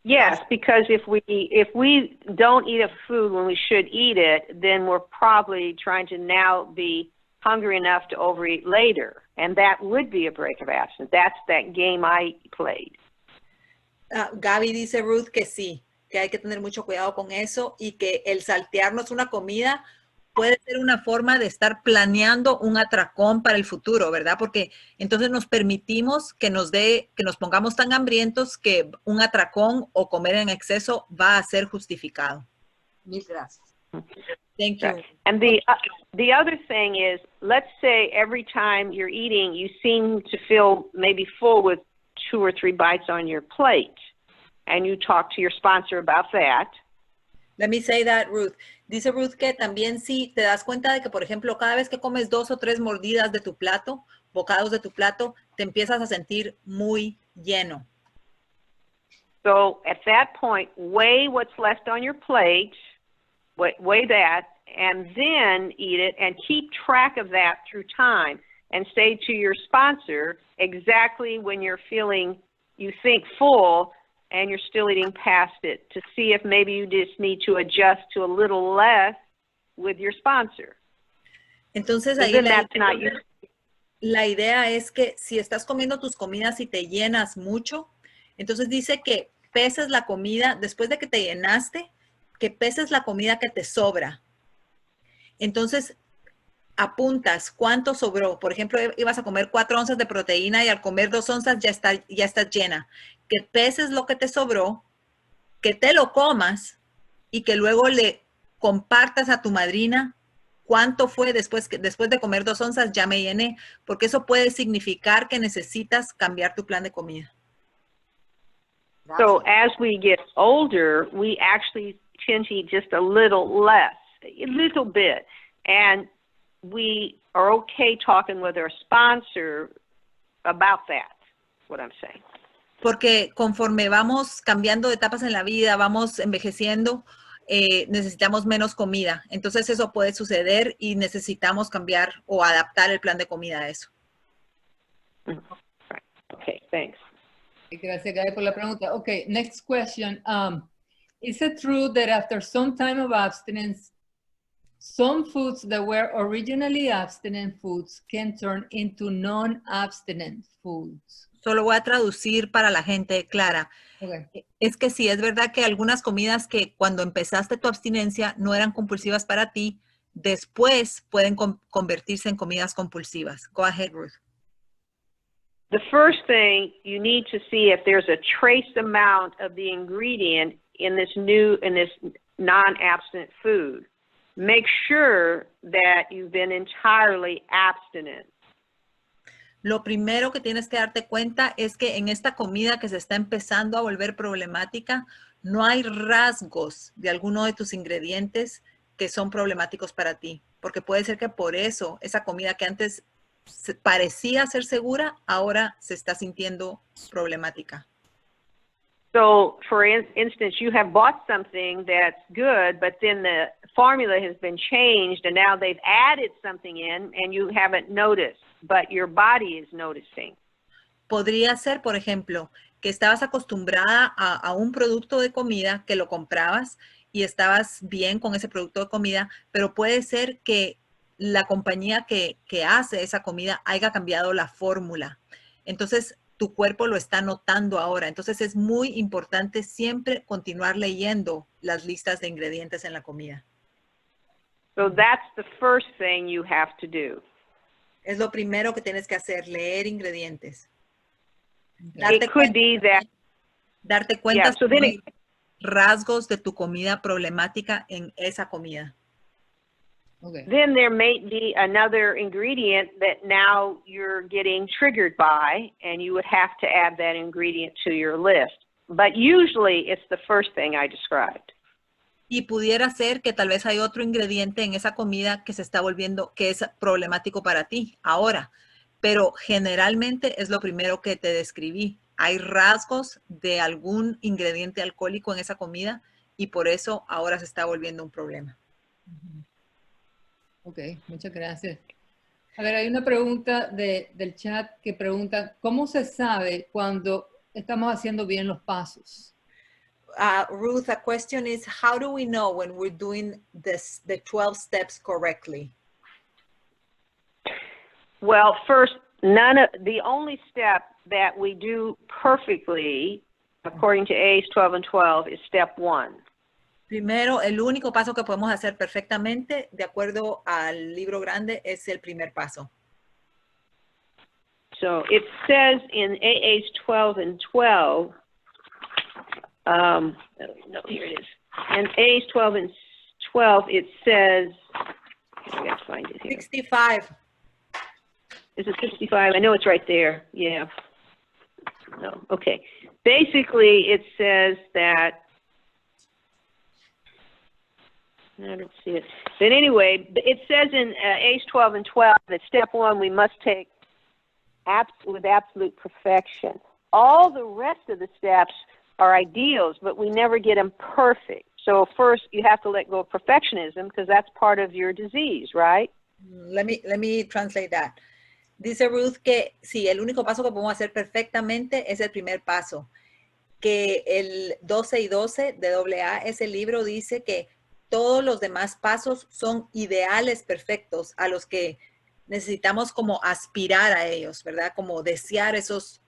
[SPEAKER 3] Yes, because if we don't eat a food when we should eat it, then we're probably trying to now be hungry enough to overeat later. And that would be a break of abstinence. That's that game I played.
[SPEAKER 2] Gaby dice, Ruth, que sí, que hay que tener mucho cuidado con eso y que el saltearnos una comida puede ser una forma de estar planeando un atracón para el futuro, ¿verdad? Porque entonces nos permitimos que nos pongamos tan hambrientos que un atracón o comer en exceso va a ser justificado.
[SPEAKER 4] Mil gracias.
[SPEAKER 2] Thank you.
[SPEAKER 3] And the other thing is, let's say every time you're eating, you seem to feel maybe full with 2 or 3 bites on your plate, and you talk to your sponsor about that.
[SPEAKER 2] Let me say that, Ruth. Dice Ruth que también si te das cuenta de que, por ejemplo, cada vez que comes 2 o 3 mordidas de tu plato, bocados de tu plato, te empiezas a sentir muy lleno.
[SPEAKER 3] So at that point, weigh what's left on your plate, weigh that, and then eat it, and keep track of that through time, and say to your sponsor exactly when you're feeling, you think full, and you're still eating past it, to see if maybe you just need to adjust to a little less with your sponsor.
[SPEAKER 2] Entonces ahí la idea es que si estás comiendo tus comidas y te llenas mucho, entonces dice que peses la comida, después de que te llenaste, que peses la comida que te sobra. Entonces apuntas cuánto sobró. Por ejemplo, ibas a comer 4 onzas de proteína y al comer 2 onzas ya estás llena. Que peses lo que te sobró, que te lo comas y que luego le compartas a tu madrina cuánto fue después de comer 2 onzas, ya me llené, porque eso puede significar que necesitas cambiar tu plan de comida.
[SPEAKER 3] So as we get older, we actually tend to eat just a little less, a little bit, and we are okay talking with our sponsor about that, what I'm saying.
[SPEAKER 2] Porque conforme vamos cambiando de etapas en la vida, vamos envejeciendo, necesitamos menos comida. Entonces eso puede suceder y necesitamos cambiar o adaptar el plan de comida a eso.
[SPEAKER 3] Okay, thanks.
[SPEAKER 1] Gracias, Gaby, por la pregunta. Okay, next question. Is it true that after some time of abstinence, some foods that were originally abstinent foods can turn into non-abstinent foods?
[SPEAKER 2] Solo voy a traducir para la gente clara.
[SPEAKER 1] Okay.
[SPEAKER 2] Es que sí, es verdad que algunas comidas que cuando empezaste tu abstinencia no eran compulsivas para ti, después pueden convertirse en comidas compulsivas. Go ahead, Ruth.
[SPEAKER 3] the first thing you need to see if there's a trace amount of the ingredient in this non-abstinent food. Make sure that you've been entirely abstinent.
[SPEAKER 2] Lo primero que tienes que darte cuenta es que en esta comida que se está empezando a volver problemática, no hay rasgos de alguno de tus ingredientes que son problemáticos para ti. Porque puede ser que por eso esa comida que antes parecía ser segura, ahora se está sintiendo problemática.
[SPEAKER 3] So, for instance, you have bought something that's good, but then the formula has been changed, and now they've added something in, and you haven't noticed, but your body is noticing.
[SPEAKER 2] Podría ser, por ejemplo, que estabas acostumbrada a un producto de comida, que lo comprabas y estabas bien con ese producto de comida, pero puede ser que la compañía que hace esa comida haya cambiado la fórmula. Entonces, tu cuerpo lo está notando ahora. Entonces, es muy importante siempre continuar leyendo las listas de ingredientes en la comida.
[SPEAKER 3] So that's the first thing you have to do.
[SPEAKER 2] Es lo primero que tienes que hacer, leer ingredientes.
[SPEAKER 3] It could be that.
[SPEAKER 2] Darte cuenta
[SPEAKER 3] Yeah, so then
[SPEAKER 2] de rasgos de tu comida problemática en esa comida.
[SPEAKER 1] Okay.
[SPEAKER 3] Then there may be another ingredient that now you're getting triggered by, and you would have to add that ingredient to your list. But usually it's the first thing I described.
[SPEAKER 2] Y pudiera ser que tal vez hay otro ingrediente en esa comida que se está volviendo, que es problemático para ti ahora. Pero generalmente es lo primero que te describí. Hay rasgos de algún ingrediente alcohólico en esa comida y por eso ahora se está volviendo un problema.
[SPEAKER 1] Ok, muchas gracias. A ver, hay una pregunta del chat que pregunta, ¿cómo se sabe cuando estamos haciendo bien los pasos?
[SPEAKER 2] Ruth, a question is, how do we know when we're doing the 12 steps correctly?
[SPEAKER 3] Well, first, the only step that we do perfectly, according to ACE 12 and 12, is step 1.
[SPEAKER 2] Primero, el único paso que podemos hacer perfectamente, de acuerdo al libro grande, es el primer paso.
[SPEAKER 3] So it says in AA's 12 and 12, no, here it is. In AA's 12 and 12, it says, I gotta find it here.
[SPEAKER 2] 65.
[SPEAKER 3] Is it 65? I know it's right there. Yeah. No, okay. Basically, it says that, I don't see it. But anyway, it says in ACE 12 and 12 that step 1, we must take with absolute perfection. All the rest of the steps are ideals, but we never get them perfect. So first, you have to let go of perfectionism because that's part of your disease, right?
[SPEAKER 2] Let me translate that. Dice Ruth que sí, el único paso que podemos hacer perfectamente es el primer paso. Que el 12 y 12 de AA, ese libro dice que todos los demás pasos son ideales perfectos a los que necesitamos como aspirar a ellos, ¿verdad? Como desear esos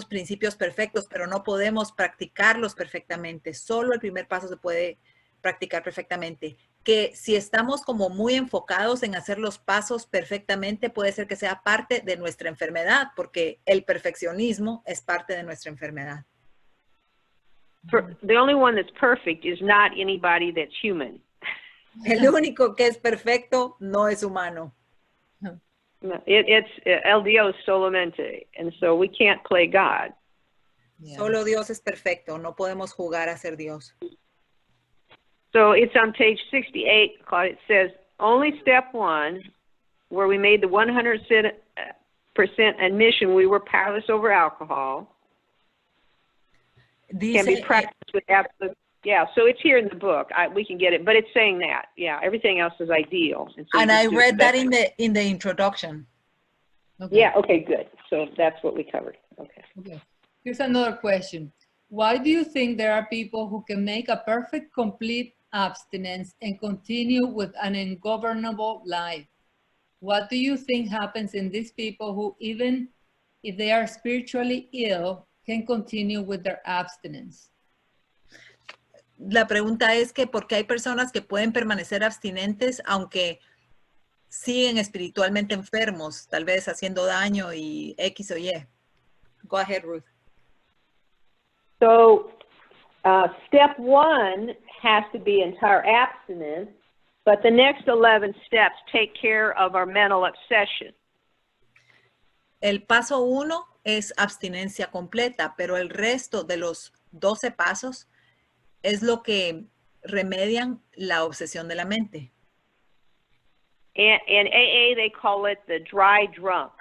[SPEAKER 2] principios perfectos, pero no podemos practicarlos perfectamente. Solo el primer paso se puede practicar perfectamente. Que si estamos como muy enfocados en hacer los pasos perfectamente, puede ser que sea parte de nuestra enfermedad, porque el perfeccionismo es parte de nuestra enfermedad.
[SPEAKER 3] The only one that's perfect is not anybody that's human.
[SPEAKER 2] El único que es perfecto no es humano.
[SPEAKER 3] It's el Dios solamente, and so we can't play God.
[SPEAKER 2] Yeah. Solo Dios es perfecto, no podemos jugar a ser Dios.
[SPEAKER 3] So it's on page 68, Claudia. It says, only step 1, where we made the 100% admission we were powerless over alcohol, can be practiced with absolute. Yeah, so it's here in the book. We can get it, but it's saying that. Yeah, everything else is ideal.
[SPEAKER 2] And I read that in the introduction.
[SPEAKER 3] Okay. Yeah, okay, good. So that's what we covered. Okay.
[SPEAKER 1] Here's another question. Why do you think there are people who can make a perfect, complete abstinence and continue with an ungovernable life? What do you think happens in these people who, even if they are spiritually ill, can continue with their abstinence?
[SPEAKER 2] La pregunta es que ¿por qué hay personas que pueden permanecer abstinentes aunque siguen espiritualmente enfermos, tal vez haciendo daño y X o Y. Go ahead, Ruth.
[SPEAKER 3] So, step 1 has to be entire abstinence, but the next 11 steps take care of our mental obsession.
[SPEAKER 2] El paso 1 es abstinencia completa, pero el resto de los 12 pasos es lo que remedian la obsesión de la mente.
[SPEAKER 3] In AA, they call it the dry drunk.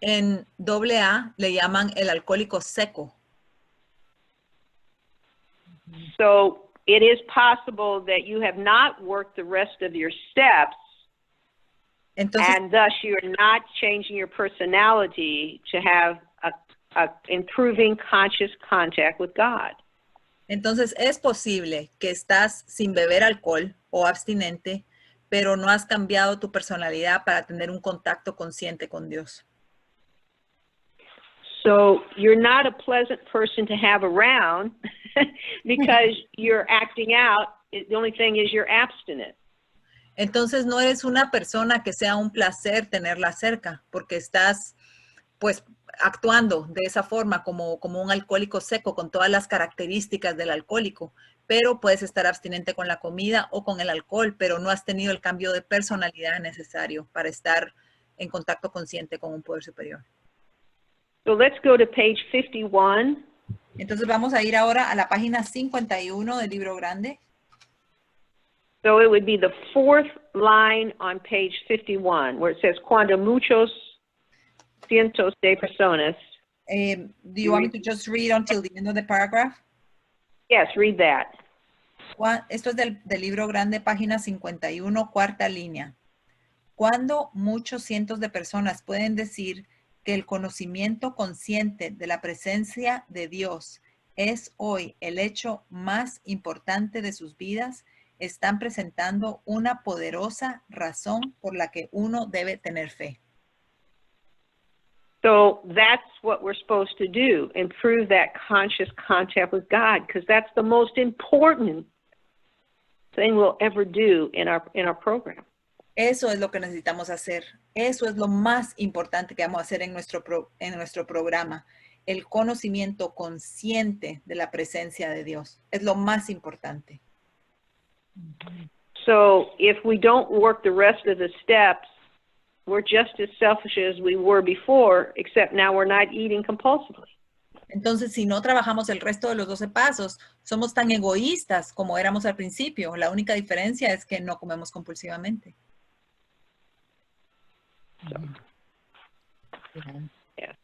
[SPEAKER 2] En AA le llaman el alcohólico seco.
[SPEAKER 3] So it is possible that you have not worked the rest of your steps,
[SPEAKER 2] Entonces,
[SPEAKER 3] and thus you're not changing your personality to have a improving conscious contact with God.
[SPEAKER 2] entonces es posible que estás sin beber alcohol o abstinente, pero no has cambiado tu personalidad para tener un contacto consciente con Dios.
[SPEAKER 3] So you're not a pleasant person to have around because you're acting out. The only thing is you're abstinent.
[SPEAKER 2] Entonces no eres una persona que sea un placer tenerla cerca, porque estás pues actuando de esa forma como un alcohólico seco con todas las características del alcohólico, pero puedes estar abstinente con la comida o con el alcohol, pero no has tenido el cambio de personalidad necesario para estar en contacto consciente con un poder superior.
[SPEAKER 3] So let's go to page 51.
[SPEAKER 2] Entonces vamos a ir ahora a la página 51 del libro grande.
[SPEAKER 3] So it would be the 4th line on page 51, where it says, cuando muchos cientos de personas.
[SPEAKER 2] Do you want me to just read until the end of the paragraph?
[SPEAKER 3] Yes, read that.
[SPEAKER 2] Esto es del libro grande, página 51, cuarta línea. Cuando muchos cientos de personas pueden decir que el conocimiento consciente de la presencia de Dios es hoy el hecho más importante de sus vidas, están presentando una poderosa razón por la que uno debe tener fe.
[SPEAKER 3] So that's what we're supposed to do, improve that conscious contact with God, because that's the most important thing we'll ever do in our program.
[SPEAKER 2] Eso es lo que necesitamos hacer. Eso es lo más importante que vamos a hacer en nuestro programa. El conocimiento consciente de la presencia de Dios. Es lo más importante.
[SPEAKER 3] So if we don't work the rest of the steps, we're just as selfish as we were before, except now we're not eating compulsively.
[SPEAKER 2] Entonces, si no trabajamos el resto de los 12 pasos, somos tan egoístas como éramos al principio. La única diferencia es que no comemos compulsivamente.
[SPEAKER 3] Yes.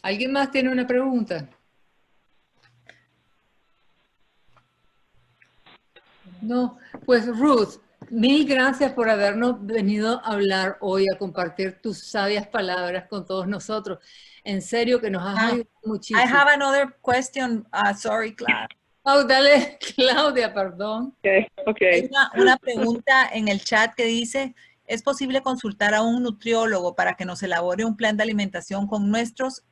[SPEAKER 1] ¿Alguien más tiene una pregunta? No, pues Ruth, mil gracias por habernos venido a hablar hoy, a compartir tus sabias palabras con todos nosotros. En serio que nos has ayudado muchísimo.
[SPEAKER 2] I have another question. Sorry, Clara.
[SPEAKER 1] Oh, dale, Claudia, perdón.
[SPEAKER 3] Okay.
[SPEAKER 2] Hay una pregunta en el chat que dice, ¿es posible consultar a un nutriólogo para que nos elabore un plan de alimentación con nuestros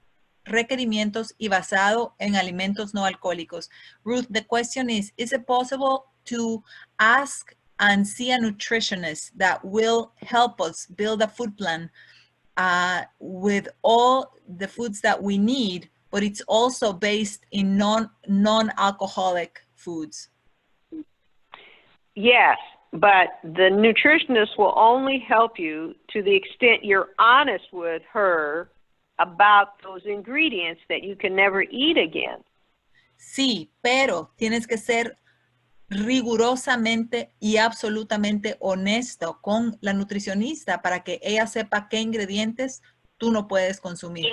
[SPEAKER 2] requerimientos y basado en alimentos no alcohólicos? Ruth, the question is it possible to ask and see a nutritionist that will help us build a food plan with all the foods that we need, but it's also based in non-alcoholic foods?
[SPEAKER 3] Yes, but the nutritionist will only help you to the extent you're honest with her about those ingredients that you can never eat again.
[SPEAKER 2] Sí, pero tienes que ser rigurosamente y absolutamente honesto con la nutricionista para que ella sepa qué ingredientes tú no puedes consumir.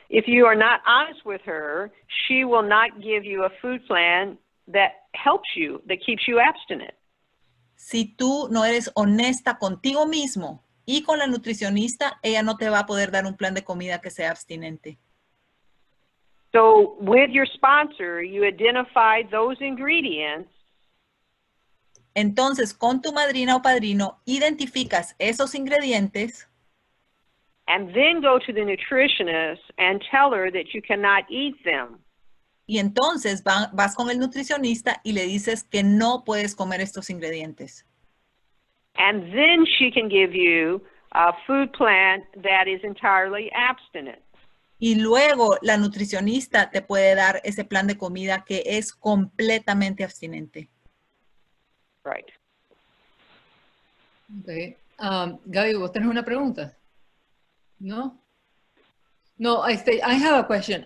[SPEAKER 3] If you are not honest with her, she will not give you a food plan that helps you, that keeps you abstinent.
[SPEAKER 2] Si tú no eres honesta contigo mismo y con la nutricionista, ella no te va a poder dar un plan de comida que sea abstinente.
[SPEAKER 3] So with your sponsor, you identify those ingredients.
[SPEAKER 2] Entonces, con tu madrina o padrino, identificas esos ingredientes.
[SPEAKER 3] And then go to the nutritionist and tell her that you cannot eat them.
[SPEAKER 2] Y entonces vas con el nutricionista y le dices que no puedes comer estos ingredientes.
[SPEAKER 3] And then she can give you a food plan that is entirely abstinent.
[SPEAKER 2] Y luego la nutricionista te puede dar ese plan de comida que es completamente abstinente.
[SPEAKER 3] Right.
[SPEAKER 1] Okay. Gaby, ¿vos tenés una pregunta? No? No, I have a question.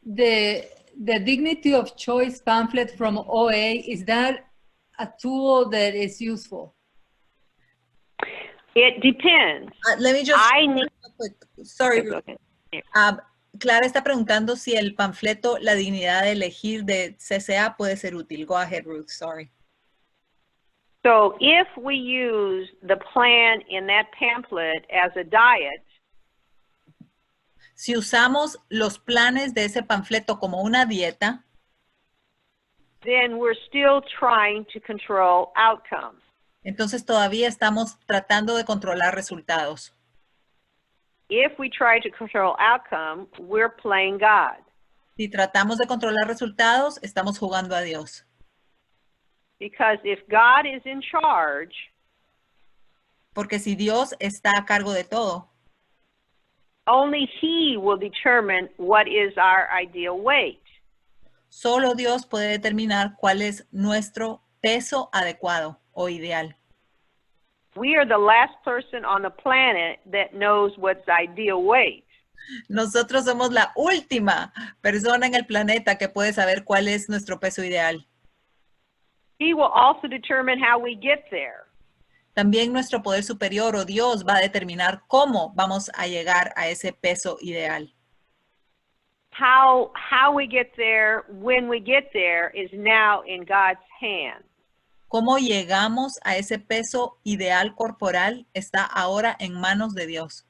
[SPEAKER 1] The Dignity of Choice pamphlet from OA, is that a tool that is useful?
[SPEAKER 3] It depends.
[SPEAKER 2] Let me just... Sorry.
[SPEAKER 3] Okay.
[SPEAKER 2] Clara está preguntando si el panfleto La Dignidad de Elegir de CCA puede ser útil. Go ahead, Ruth. Sorry.
[SPEAKER 3] So if we use the plan in that pamphlet as a diet,
[SPEAKER 2] si usamos los planes de ese panfleto como una dieta,
[SPEAKER 3] then we're still trying to control outcomes.
[SPEAKER 2] Entonces todavía estamos tratando de controlar resultados.
[SPEAKER 3] If we try to control outcome, we're playing God.
[SPEAKER 2] Si tratamos de controlar resultados, estamos jugando a Dios.
[SPEAKER 3] Because if God is in charge,
[SPEAKER 2] porque si Dios está a cargo de todo,
[SPEAKER 3] only He will determine what is our ideal weight.
[SPEAKER 2] Solo Dios puede determinar cuál es nuestro peso adecuado o ideal.
[SPEAKER 3] We are the last person on the planet that knows what's ideal weight.
[SPEAKER 2] Nosotros somos la última persona en el planeta que puede saber cuál es nuestro peso ideal.
[SPEAKER 3] He will also determine how we get there.
[SPEAKER 2] También nuestro poder superior o Dios va a determinar cómo vamos a llegar a ese peso ideal.
[SPEAKER 3] How we get there, when we get there, is now in God's hands.
[SPEAKER 2] Cómo llegamos a ese peso ideal corporal está ahora en manos de Dios.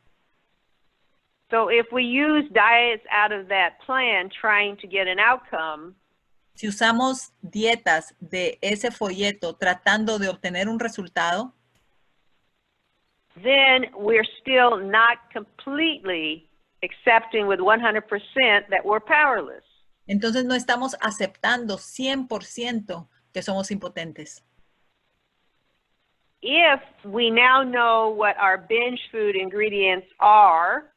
[SPEAKER 3] So if we use diets out of that plan trying to get an outcome,
[SPEAKER 2] si usamos dietas de ese folleto tratando de obtener un resultado,
[SPEAKER 3] then we're still not completely accepting with 100% that we're powerless.
[SPEAKER 2] Entonces no estamos aceptando 100% que somos impotentes.
[SPEAKER 3] If we now know what our binge food ingredients are,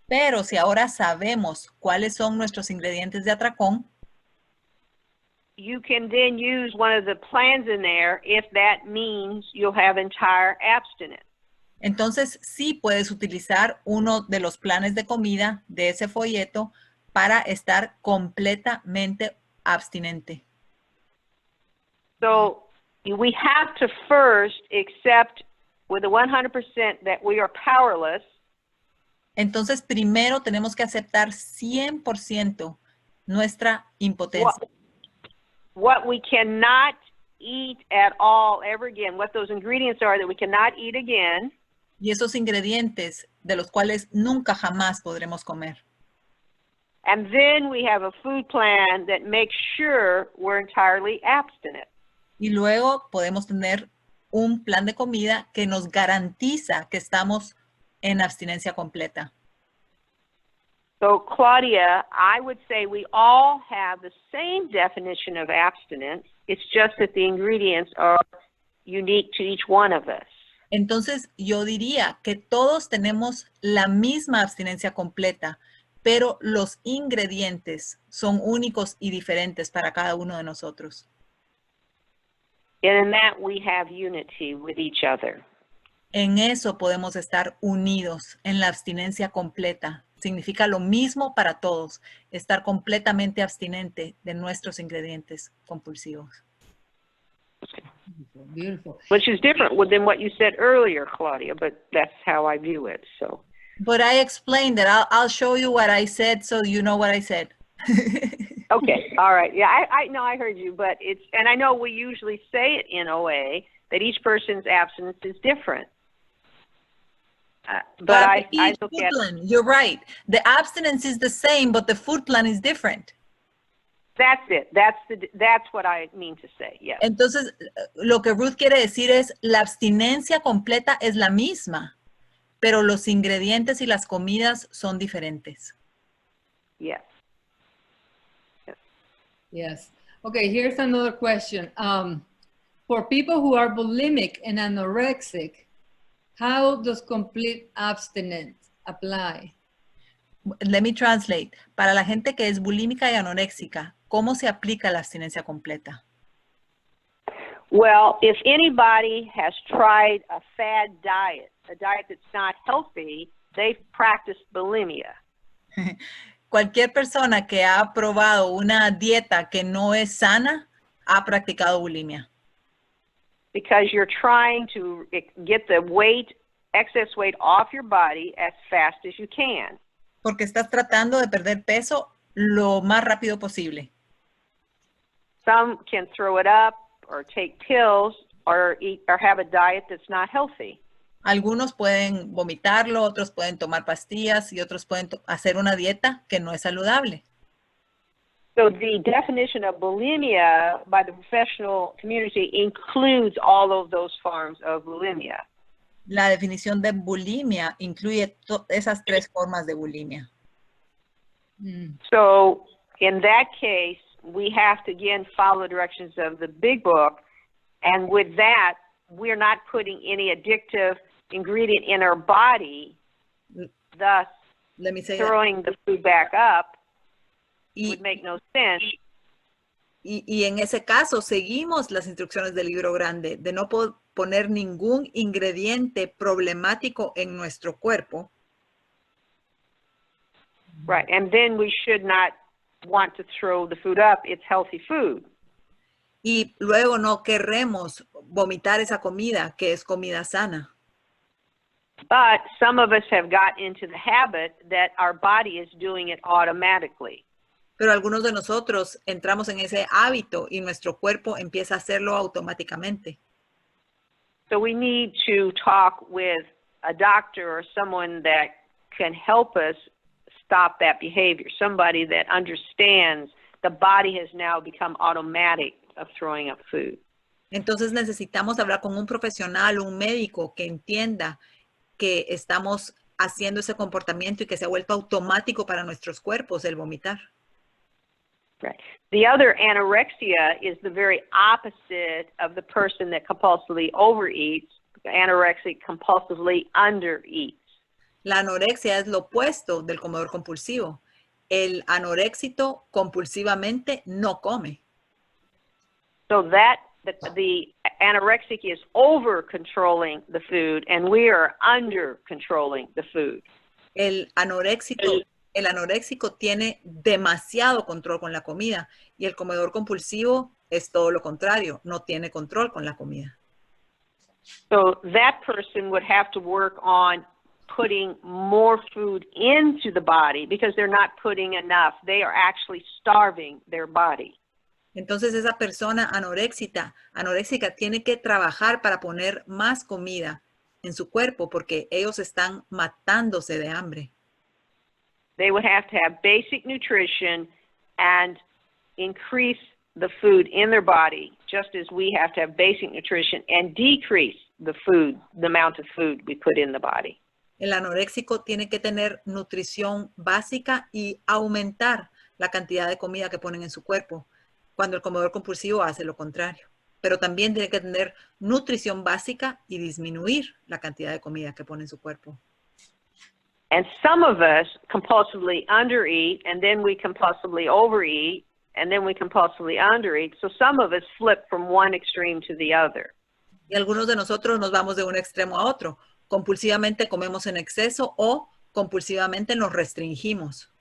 [SPEAKER 2] pero si ahora sabemos cuáles son nuestros ingredientes de atracón,
[SPEAKER 3] you can then use one of the plans in there if that means you'll have entire abstinence.
[SPEAKER 2] Entonces sí puedes utilizar uno de los planes de comida de ese folleto para estar completamente abstinente.
[SPEAKER 3] So we have to first accept with the 100% that we are powerless.
[SPEAKER 2] Entonces primero tenemos que aceptar 100% nuestra impotencia.
[SPEAKER 3] What we cannot eat at all ever again, what those ingredients are that we cannot eat again.
[SPEAKER 2] Y esos ingredientes de los cuales nunca jamás podremos comer.
[SPEAKER 3] And then we have a food plan that makes sure we're entirely abstinent.
[SPEAKER 2] Y luego podemos tener un plan de comida que nos garantiza que estamos en abstinencia completa.
[SPEAKER 3] So, Claudia, I would say we all have the same definition of abstinence. It's just that the ingredients are unique to each one of us.
[SPEAKER 2] Entonces, yo diría que todos tenemos la misma abstinencia completa, pero los ingredientes son únicos y diferentes para cada uno de nosotros.
[SPEAKER 3] And in that we have unity with each other.
[SPEAKER 2] En eso podemos estar unidos, en la abstinencia completa. Significa lo mismo para todos, estar completamente abstinente de nuestros ingredientes compulsivos.
[SPEAKER 1] Beautiful.
[SPEAKER 3] Which is different than what you said earlier, Claudia, but that's how I view it. So.
[SPEAKER 2] But I explained that. I'll show you what I said so you know what I said.
[SPEAKER 3] Okay, all right. Yeah, I know I heard you, but it's, and I know we usually say it in OA that each person's abstinence is different. But I look at
[SPEAKER 2] plan, you're right. The abstinence is the same, but the food plan is different.
[SPEAKER 3] That's it. That's what I mean to say. Yes.
[SPEAKER 2] Entonces, lo que Ruth quiere decir es la abstinencia completa es la misma, pero los ingredientes y las comidas son diferentes.
[SPEAKER 3] Yes.
[SPEAKER 1] Yes. Okay, here's another question. For people who are bulimic and anorexic, how does complete abstinence apply?
[SPEAKER 2] Let me translate. Para la gente que es bulímica y anoréxica, ¿cómo se aplica la abstinencia completa?
[SPEAKER 3] Well, if anybody has tried a fad diet, a diet that's not healthy, they've practiced bulimia.
[SPEAKER 2] Cualquier persona que ha probado una dieta que no es sana, ha practicado bulimia.
[SPEAKER 3] Because you're trying to get the weight, excess weight off your body as fast as you can.
[SPEAKER 2] Porque estás tratando de perder peso lo más rápido posible.
[SPEAKER 3] Some can throw it up or take pills or eat or have a diet that's not healthy.
[SPEAKER 2] Algunos pueden vomitarlo, otros pueden tomar pastillas y otros pueden hacer una dieta que no es saludable.
[SPEAKER 3] So the definition of bulimia by the professional community includes all of those forms of bulimia.
[SPEAKER 2] La definición de bulimia incluye esas tres formas de bulimia.
[SPEAKER 3] So in that case, we have to again follow the directions of the big book, and with that, we're not putting any addictive ingredient in our body, thus throwing the food back up would make no sense.
[SPEAKER 2] Y en ese caso seguimos las instrucciones del libro grande de no poner ningún ingrediente problemático en nuestro cuerpo.
[SPEAKER 3] Right, and then we should not want to throw the food up. It's healthy food.
[SPEAKER 2] Y luego no queremos vomitar esa comida que es comida sana.
[SPEAKER 3] But some of us have got into the habit that our body is doing it automatically.
[SPEAKER 2] Pero algunos de nosotros entramos en ese hábito y nuestro cuerpo empieza a hacerlo automáticamente.
[SPEAKER 3] So we need to talk with a doctor or someone that can help us stop that behavior, somebody that understands the body has now become automatic of throwing up food.
[SPEAKER 2] Entonces necesitamos hablar con un profesional, un médico que entienda que estamos haciendo ese comportamiento y que se ha vuelto automático para nuestros cuerpos el vomitar.
[SPEAKER 3] Right. The other anorexia is the very opposite of the person that compulsively overeats. Anorexic compulsively undereats.
[SPEAKER 2] La anorexia es lo opuesto del comedor compulsivo. El anoréxito compulsivamente no come.
[SPEAKER 3] So that the anorexic is over controlling the food and we are under controlling the food.
[SPEAKER 2] El anoréxico tiene demasiado control con la comida y el comedor compulsivo es todo lo contrario, no tiene control con la comida.
[SPEAKER 3] So that person would have to work on putting more food into the body because they're not putting enough. They are actually starving their body.
[SPEAKER 2] Entonces esa persona anoréxica tiene que trabajar para poner más comida en su cuerpo porque ellos están matándose de hambre.
[SPEAKER 3] They would have to have basic nutrition and increase the food in their body, just as we have to have basic nutrition and decrease the food, the amount of food we put in the body.
[SPEAKER 2] El anoréxico tiene que tener nutrición básica y aumentar la cantidad de comida que ponen en su cuerpo, cuando el comedor compulsivo hace lo contrario. Pero también tiene que tener nutrición básica y disminuir la cantidad de comida que pone en su cuerpo.
[SPEAKER 3] And some of us compulsively undereat, and then we compulsively overeat, and then we compulsively undereat. So some of us flip from one extreme to the other.
[SPEAKER 2] Y algunos de nosotros nos vamos de un extremo a otro. Compulsivamente comemos en exceso o compulsivamente nos restringimos.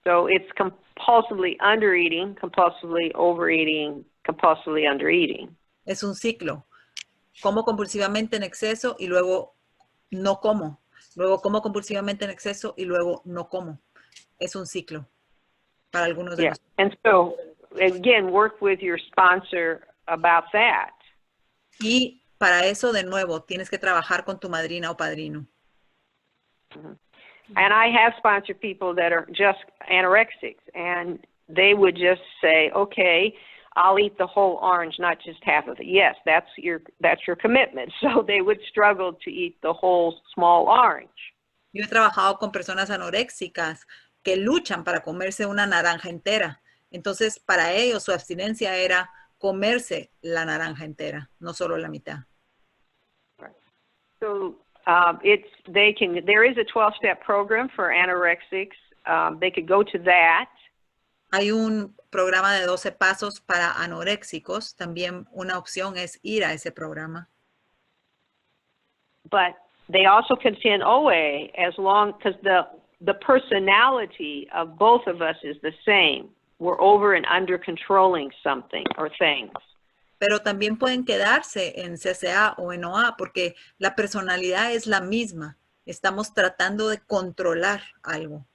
[SPEAKER 3] So it's compulsively undereating, compulsively overeating, compulsively undereating.
[SPEAKER 2] Es un ciclo. Como compulsivamente en exceso y luego no como. Luego como compulsivamente en exceso y luego no como. Es un ciclo para algunos de nosotros.
[SPEAKER 3] And so, again, work with your sponsor about that.
[SPEAKER 2] Y para eso, de nuevo, tienes que trabajar con tu madrina o padrino.
[SPEAKER 3] And I have sponsored people that are just anorexics, and they would just say, okay, I'll eat the whole orange, not just half of it. Yes, that's your commitment. So they would struggle to eat the whole small orange.
[SPEAKER 2] Yo he trabajado con personas anoréxicas que luchan para comerse una naranja entera. Entonces, para ellos su abstinencia era comerse la naranja entera, no solo la mitad.
[SPEAKER 3] So there is a 12-step program for anorexics. They could go to that.
[SPEAKER 2] Hay un programa de 12 pasos para anoréxicos. También una opción es ir a ese programa.
[SPEAKER 3] But they also can see an OA as long, because the personality of both of us is the same. We're over and under controlling something or things.
[SPEAKER 2] Pero también pueden quedarse en CCA o en OA porque la personalidad es la misma. Estamos tratando de controlar algo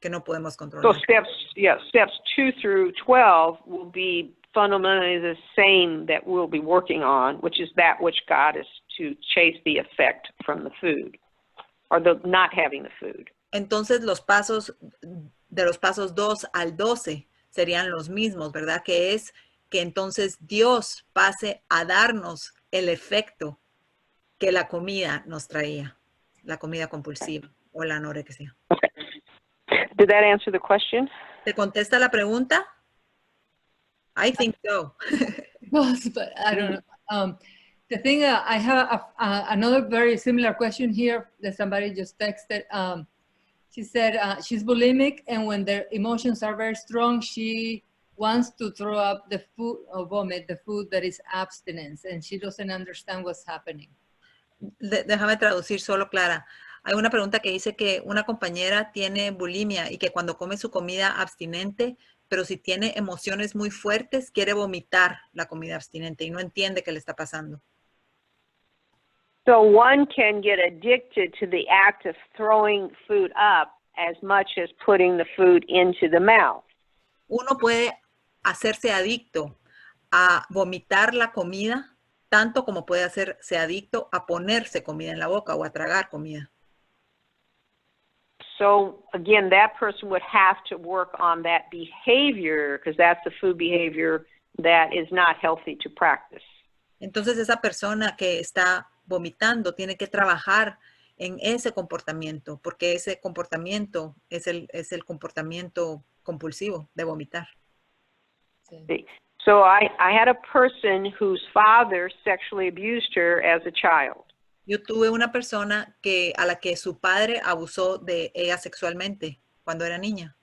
[SPEAKER 2] que no podemos controlar.
[SPEAKER 3] So steps 2 through 12 will be fundamentally the same that we'll be working on, which is that which got us to chase the effect from the food, or the not having the food.
[SPEAKER 2] Entonces los pasos, de los pasos 2 al 12 serían los mismos, ¿verdad? Que es que entonces Dios pase a darnos el efecto que la comida nos traía, la comida compulsiva o la anorexia.
[SPEAKER 3] Okay. Did that answer the question?
[SPEAKER 2] ¿Te contesta la pregunta? I think so.
[SPEAKER 1] Yes, but I don't know. The thing, I have another very similar question here that somebody just texted. She said she's bulimic, and when their emotions are very strong, she wants to throw up the food or vomit the food that is abstinence, and she doesn't understand what's happening.
[SPEAKER 2] Déjame traducir solo, Clara. Hay una pregunta que dice que una compañera tiene bulimia y que cuando come su comida abstinente, pero si tiene emociones muy fuertes, quiere vomitar la comida abstinente y no entiende qué le está pasando.
[SPEAKER 3] So one can get addicted to the act of throwing food up as much as putting the food into the mouth.
[SPEAKER 2] Uno puede hacerse adicto a vomitar la comida, tanto como puede hacerse adicto a ponerse comida en la boca o a tragar comida.
[SPEAKER 3] So again, that person would have to work on that behavior, because that's the food behavior that is not healthy to practice.
[SPEAKER 2] Entonces esa persona que está vomitando tiene que trabajar en ese comportamiento, porque ese comportamiento es el comportamiento compulsivo de vomitar.
[SPEAKER 3] Sí. So I had a person whose father sexually abused her as a child.
[SPEAKER 2] Yo tuve una persona a la que su padre abusó de ella sexualmente cuando era niña.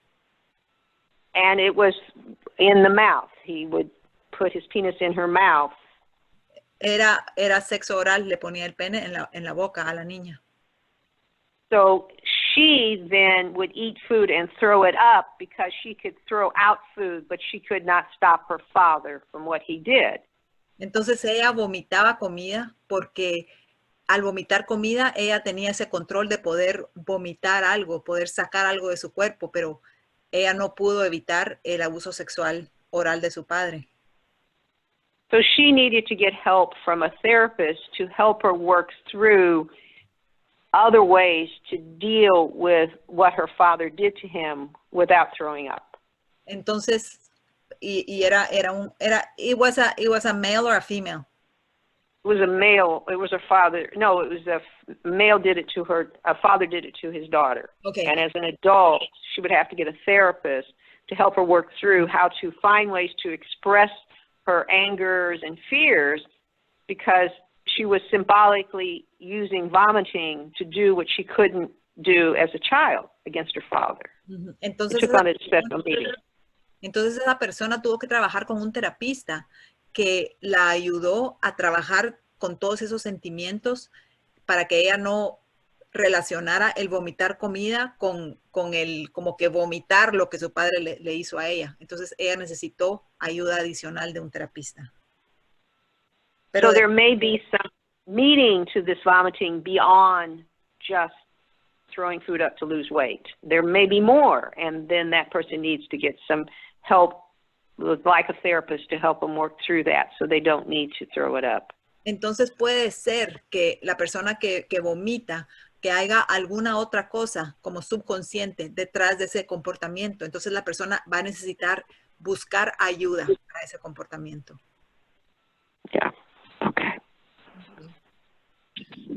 [SPEAKER 3] And it was in the mouth. He would put his penis in her mouth.
[SPEAKER 2] Era sexo oral, le ponía el pene en la boca a la niña.
[SPEAKER 3] So she then would eat food and throw it up because she could throw out food, but she could not stop her father from what he did.
[SPEAKER 2] Entonces ella vomitaba comida porque al vomitar comida, ella tenía ese control de poder vomitar algo, poder sacar algo de su cuerpo, pero ella no pudo evitar el abuso sexual oral de su padre.
[SPEAKER 3] So she needed to get help from a therapist to help her work through other ways to deal with what her father did to him without throwing up.
[SPEAKER 2] Entonces, it was a male or a female?
[SPEAKER 3] It was a male. It was her father. No, it was a male did it to her. A father did it to his daughter.
[SPEAKER 2] Okay.
[SPEAKER 3] And as an adult, she would have to get a therapist to help her work through how to find ways to express her angers and fears, because she was symbolically using vomiting to do what she couldn't do as a child against her father.
[SPEAKER 2] Entonces,
[SPEAKER 3] took on a special meeting.
[SPEAKER 2] Entonces esa persona tuvo que trabajar con un terapista que la ayudó a trabajar con todos esos sentimientos para que ella no relacionara el vomitar comida con el como que vomitar lo que su padre le hizo a ella. Entonces ella necesitó ayuda adicional de un terapista. Pero
[SPEAKER 3] so there may be some meaning to this vomiting beyond just throwing food up to lose weight. There may be more, and then that person needs to get some help, like a therapist, to help them work through that so they don't need to throw it up.
[SPEAKER 2] Entonces puede ser que la persona que vomita, que haya alguna otra cosa como subconsciente detrás de ese comportamiento. Entonces la persona va a necesitar buscar ayuda para ese comportamiento.
[SPEAKER 3] Yeah. Okay.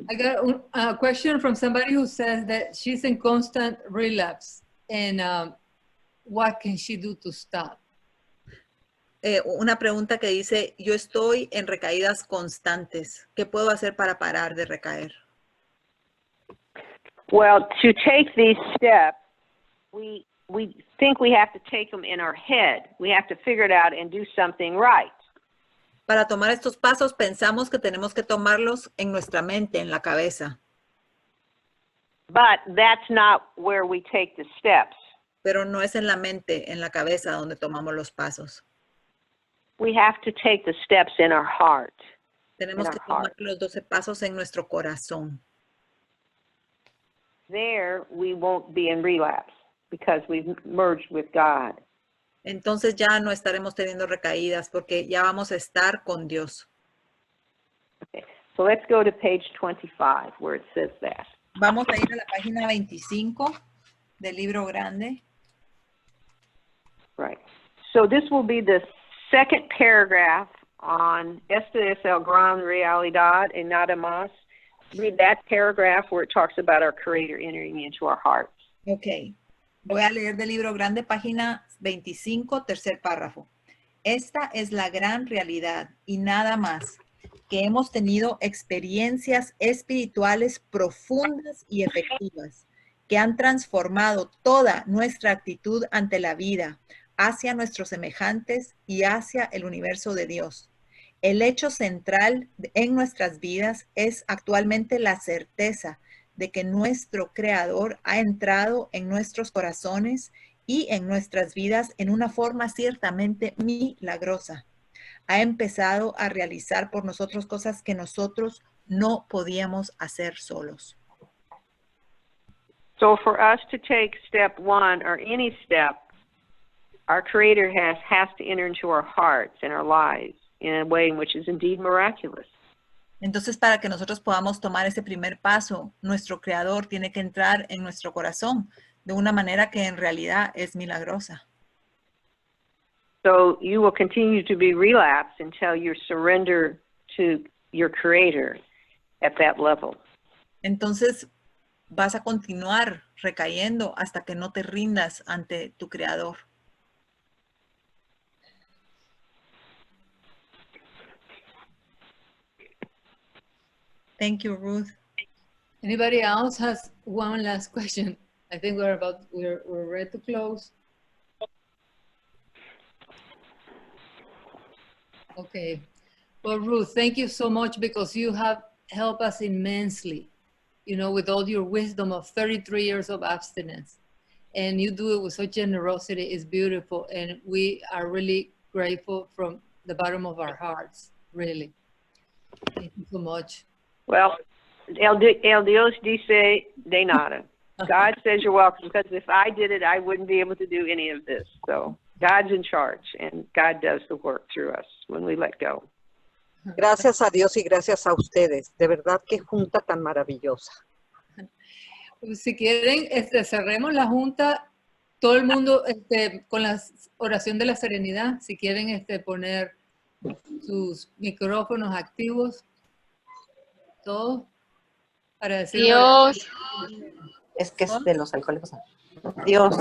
[SPEAKER 1] I got a question from somebody who says that she's in constant relapse, and what can she do to stop?
[SPEAKER 2] una pregunta que dice, yo estoy en recaídas constantes. ¿Qué puedo hacer para parar de recaer?
[SPEAKER 3] Well, to take these steps, we think we have to take them in our head. We have to figure it out and do something right.
[SPEAKER 2] Para tomar estos pasos pensamos que tenemos que tomarlos en nuestra mente, en la cabeza.
[SPEAKER 3] But that's not where we take the steps.
[SPEAKER 2] Pero no es en la mente, en la cabeza donde tomamos los pasos.
[SPEAKER 3] We have to take the steps in our heart.
[SPEAKER 2] Tenemos que tomar los 12 pasos en nuestro corazón.
[SPEAKER 3] There we won't be in relapse because we've merged with God.
[SPEAKER 2] Entonces ya no estaremos teniendo recaídas porque ya vamos a estar con Dios.
[SPEAKER 3] Okay. So let's go to page 25 where it says that.
[SPEAKER 2] Vamos a ir a la página 25 del libro grande.
[SPEAKER 3] Right. So this will be the second paragraph on Esta es el gran realidad y nada más. Read that paragraph where it talks about our Creator entering into our hearts.
[SPEAKER 2] Ok. Voy a leer del libro grande, página 25, tercer párrafo. Esta es la gran realidad y nada más, que hemos tenido experiencias espirituales profundas y efectivas que han transformado toda nuestra actitud ante la vida, hacia nuestros semejantes y hacia el universo de Dios. El hecho central en nuestras vidas es actualmente la certeza de que nuestro Creador ha entrado en nuestros corazones y en nuestras vidas en una forma ciertamente milagrosa. Ha empezado a realizar por nosotros cosas que nosotros no podíamos hacer solos.
[SPEAKER 3] So for us to take step one or any step, our Creator has to enter into our hearts and our lives in a way in which is indeed miraculous.
[SPEAKER 2] Entonces, para que nosotros podamos tomar ese primer paso, nuestro Creador tiene que entrar en nuestro corazón de una manera que en realidad es milagrosa.
[SPEAKER 3] So you will continue to be relapsed until you surrender to your Creator at that level.
[SPEAKER 2] Entonces, vas a continuar recayendo hasta que no te rindas ante tu Creador. Thank you, Ruth.
[SPEAKER 1] Anybody else has one last question? I think we're ready to close. Okay. Well, Ruth, thank you so much because you have helped us immensely, you know, with all your wisdom of 33 years of abstinence. And you do it with such generosity. It's beautiful. And we are really grateful from the bottom of our hearts, really. Thank you so much.
[SPEAKER 3] Well, el Dios dice de nada. God says you're welcome, because if I did it, I wouldn't be able to do any of this. So God's in charge, and God does the work through us when we let go.
[SPEAKER 4] Gracias a Dios y gracias a ustedes. De verdad que junta tan maravillosa.
[SPEAKER 1] Si quieren, cerremos la junta, todo el mundo con la oración de la serenidad. Si quieren poner sus micrófonos activos, todos, para decir
[SPEAKER 5] Dios.
[SPEAKER 8] Es que es de los alcohólicos. Dios.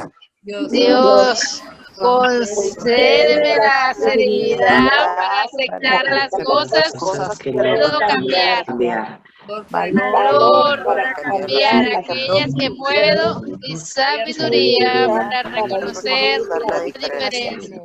[SPEAKER 5] Dios, concédeme la serenidad para aceptar las cosas que puedo cambiar. Valor para cambiar aquellas que puedo y sabiduría para reconocer la diferencia.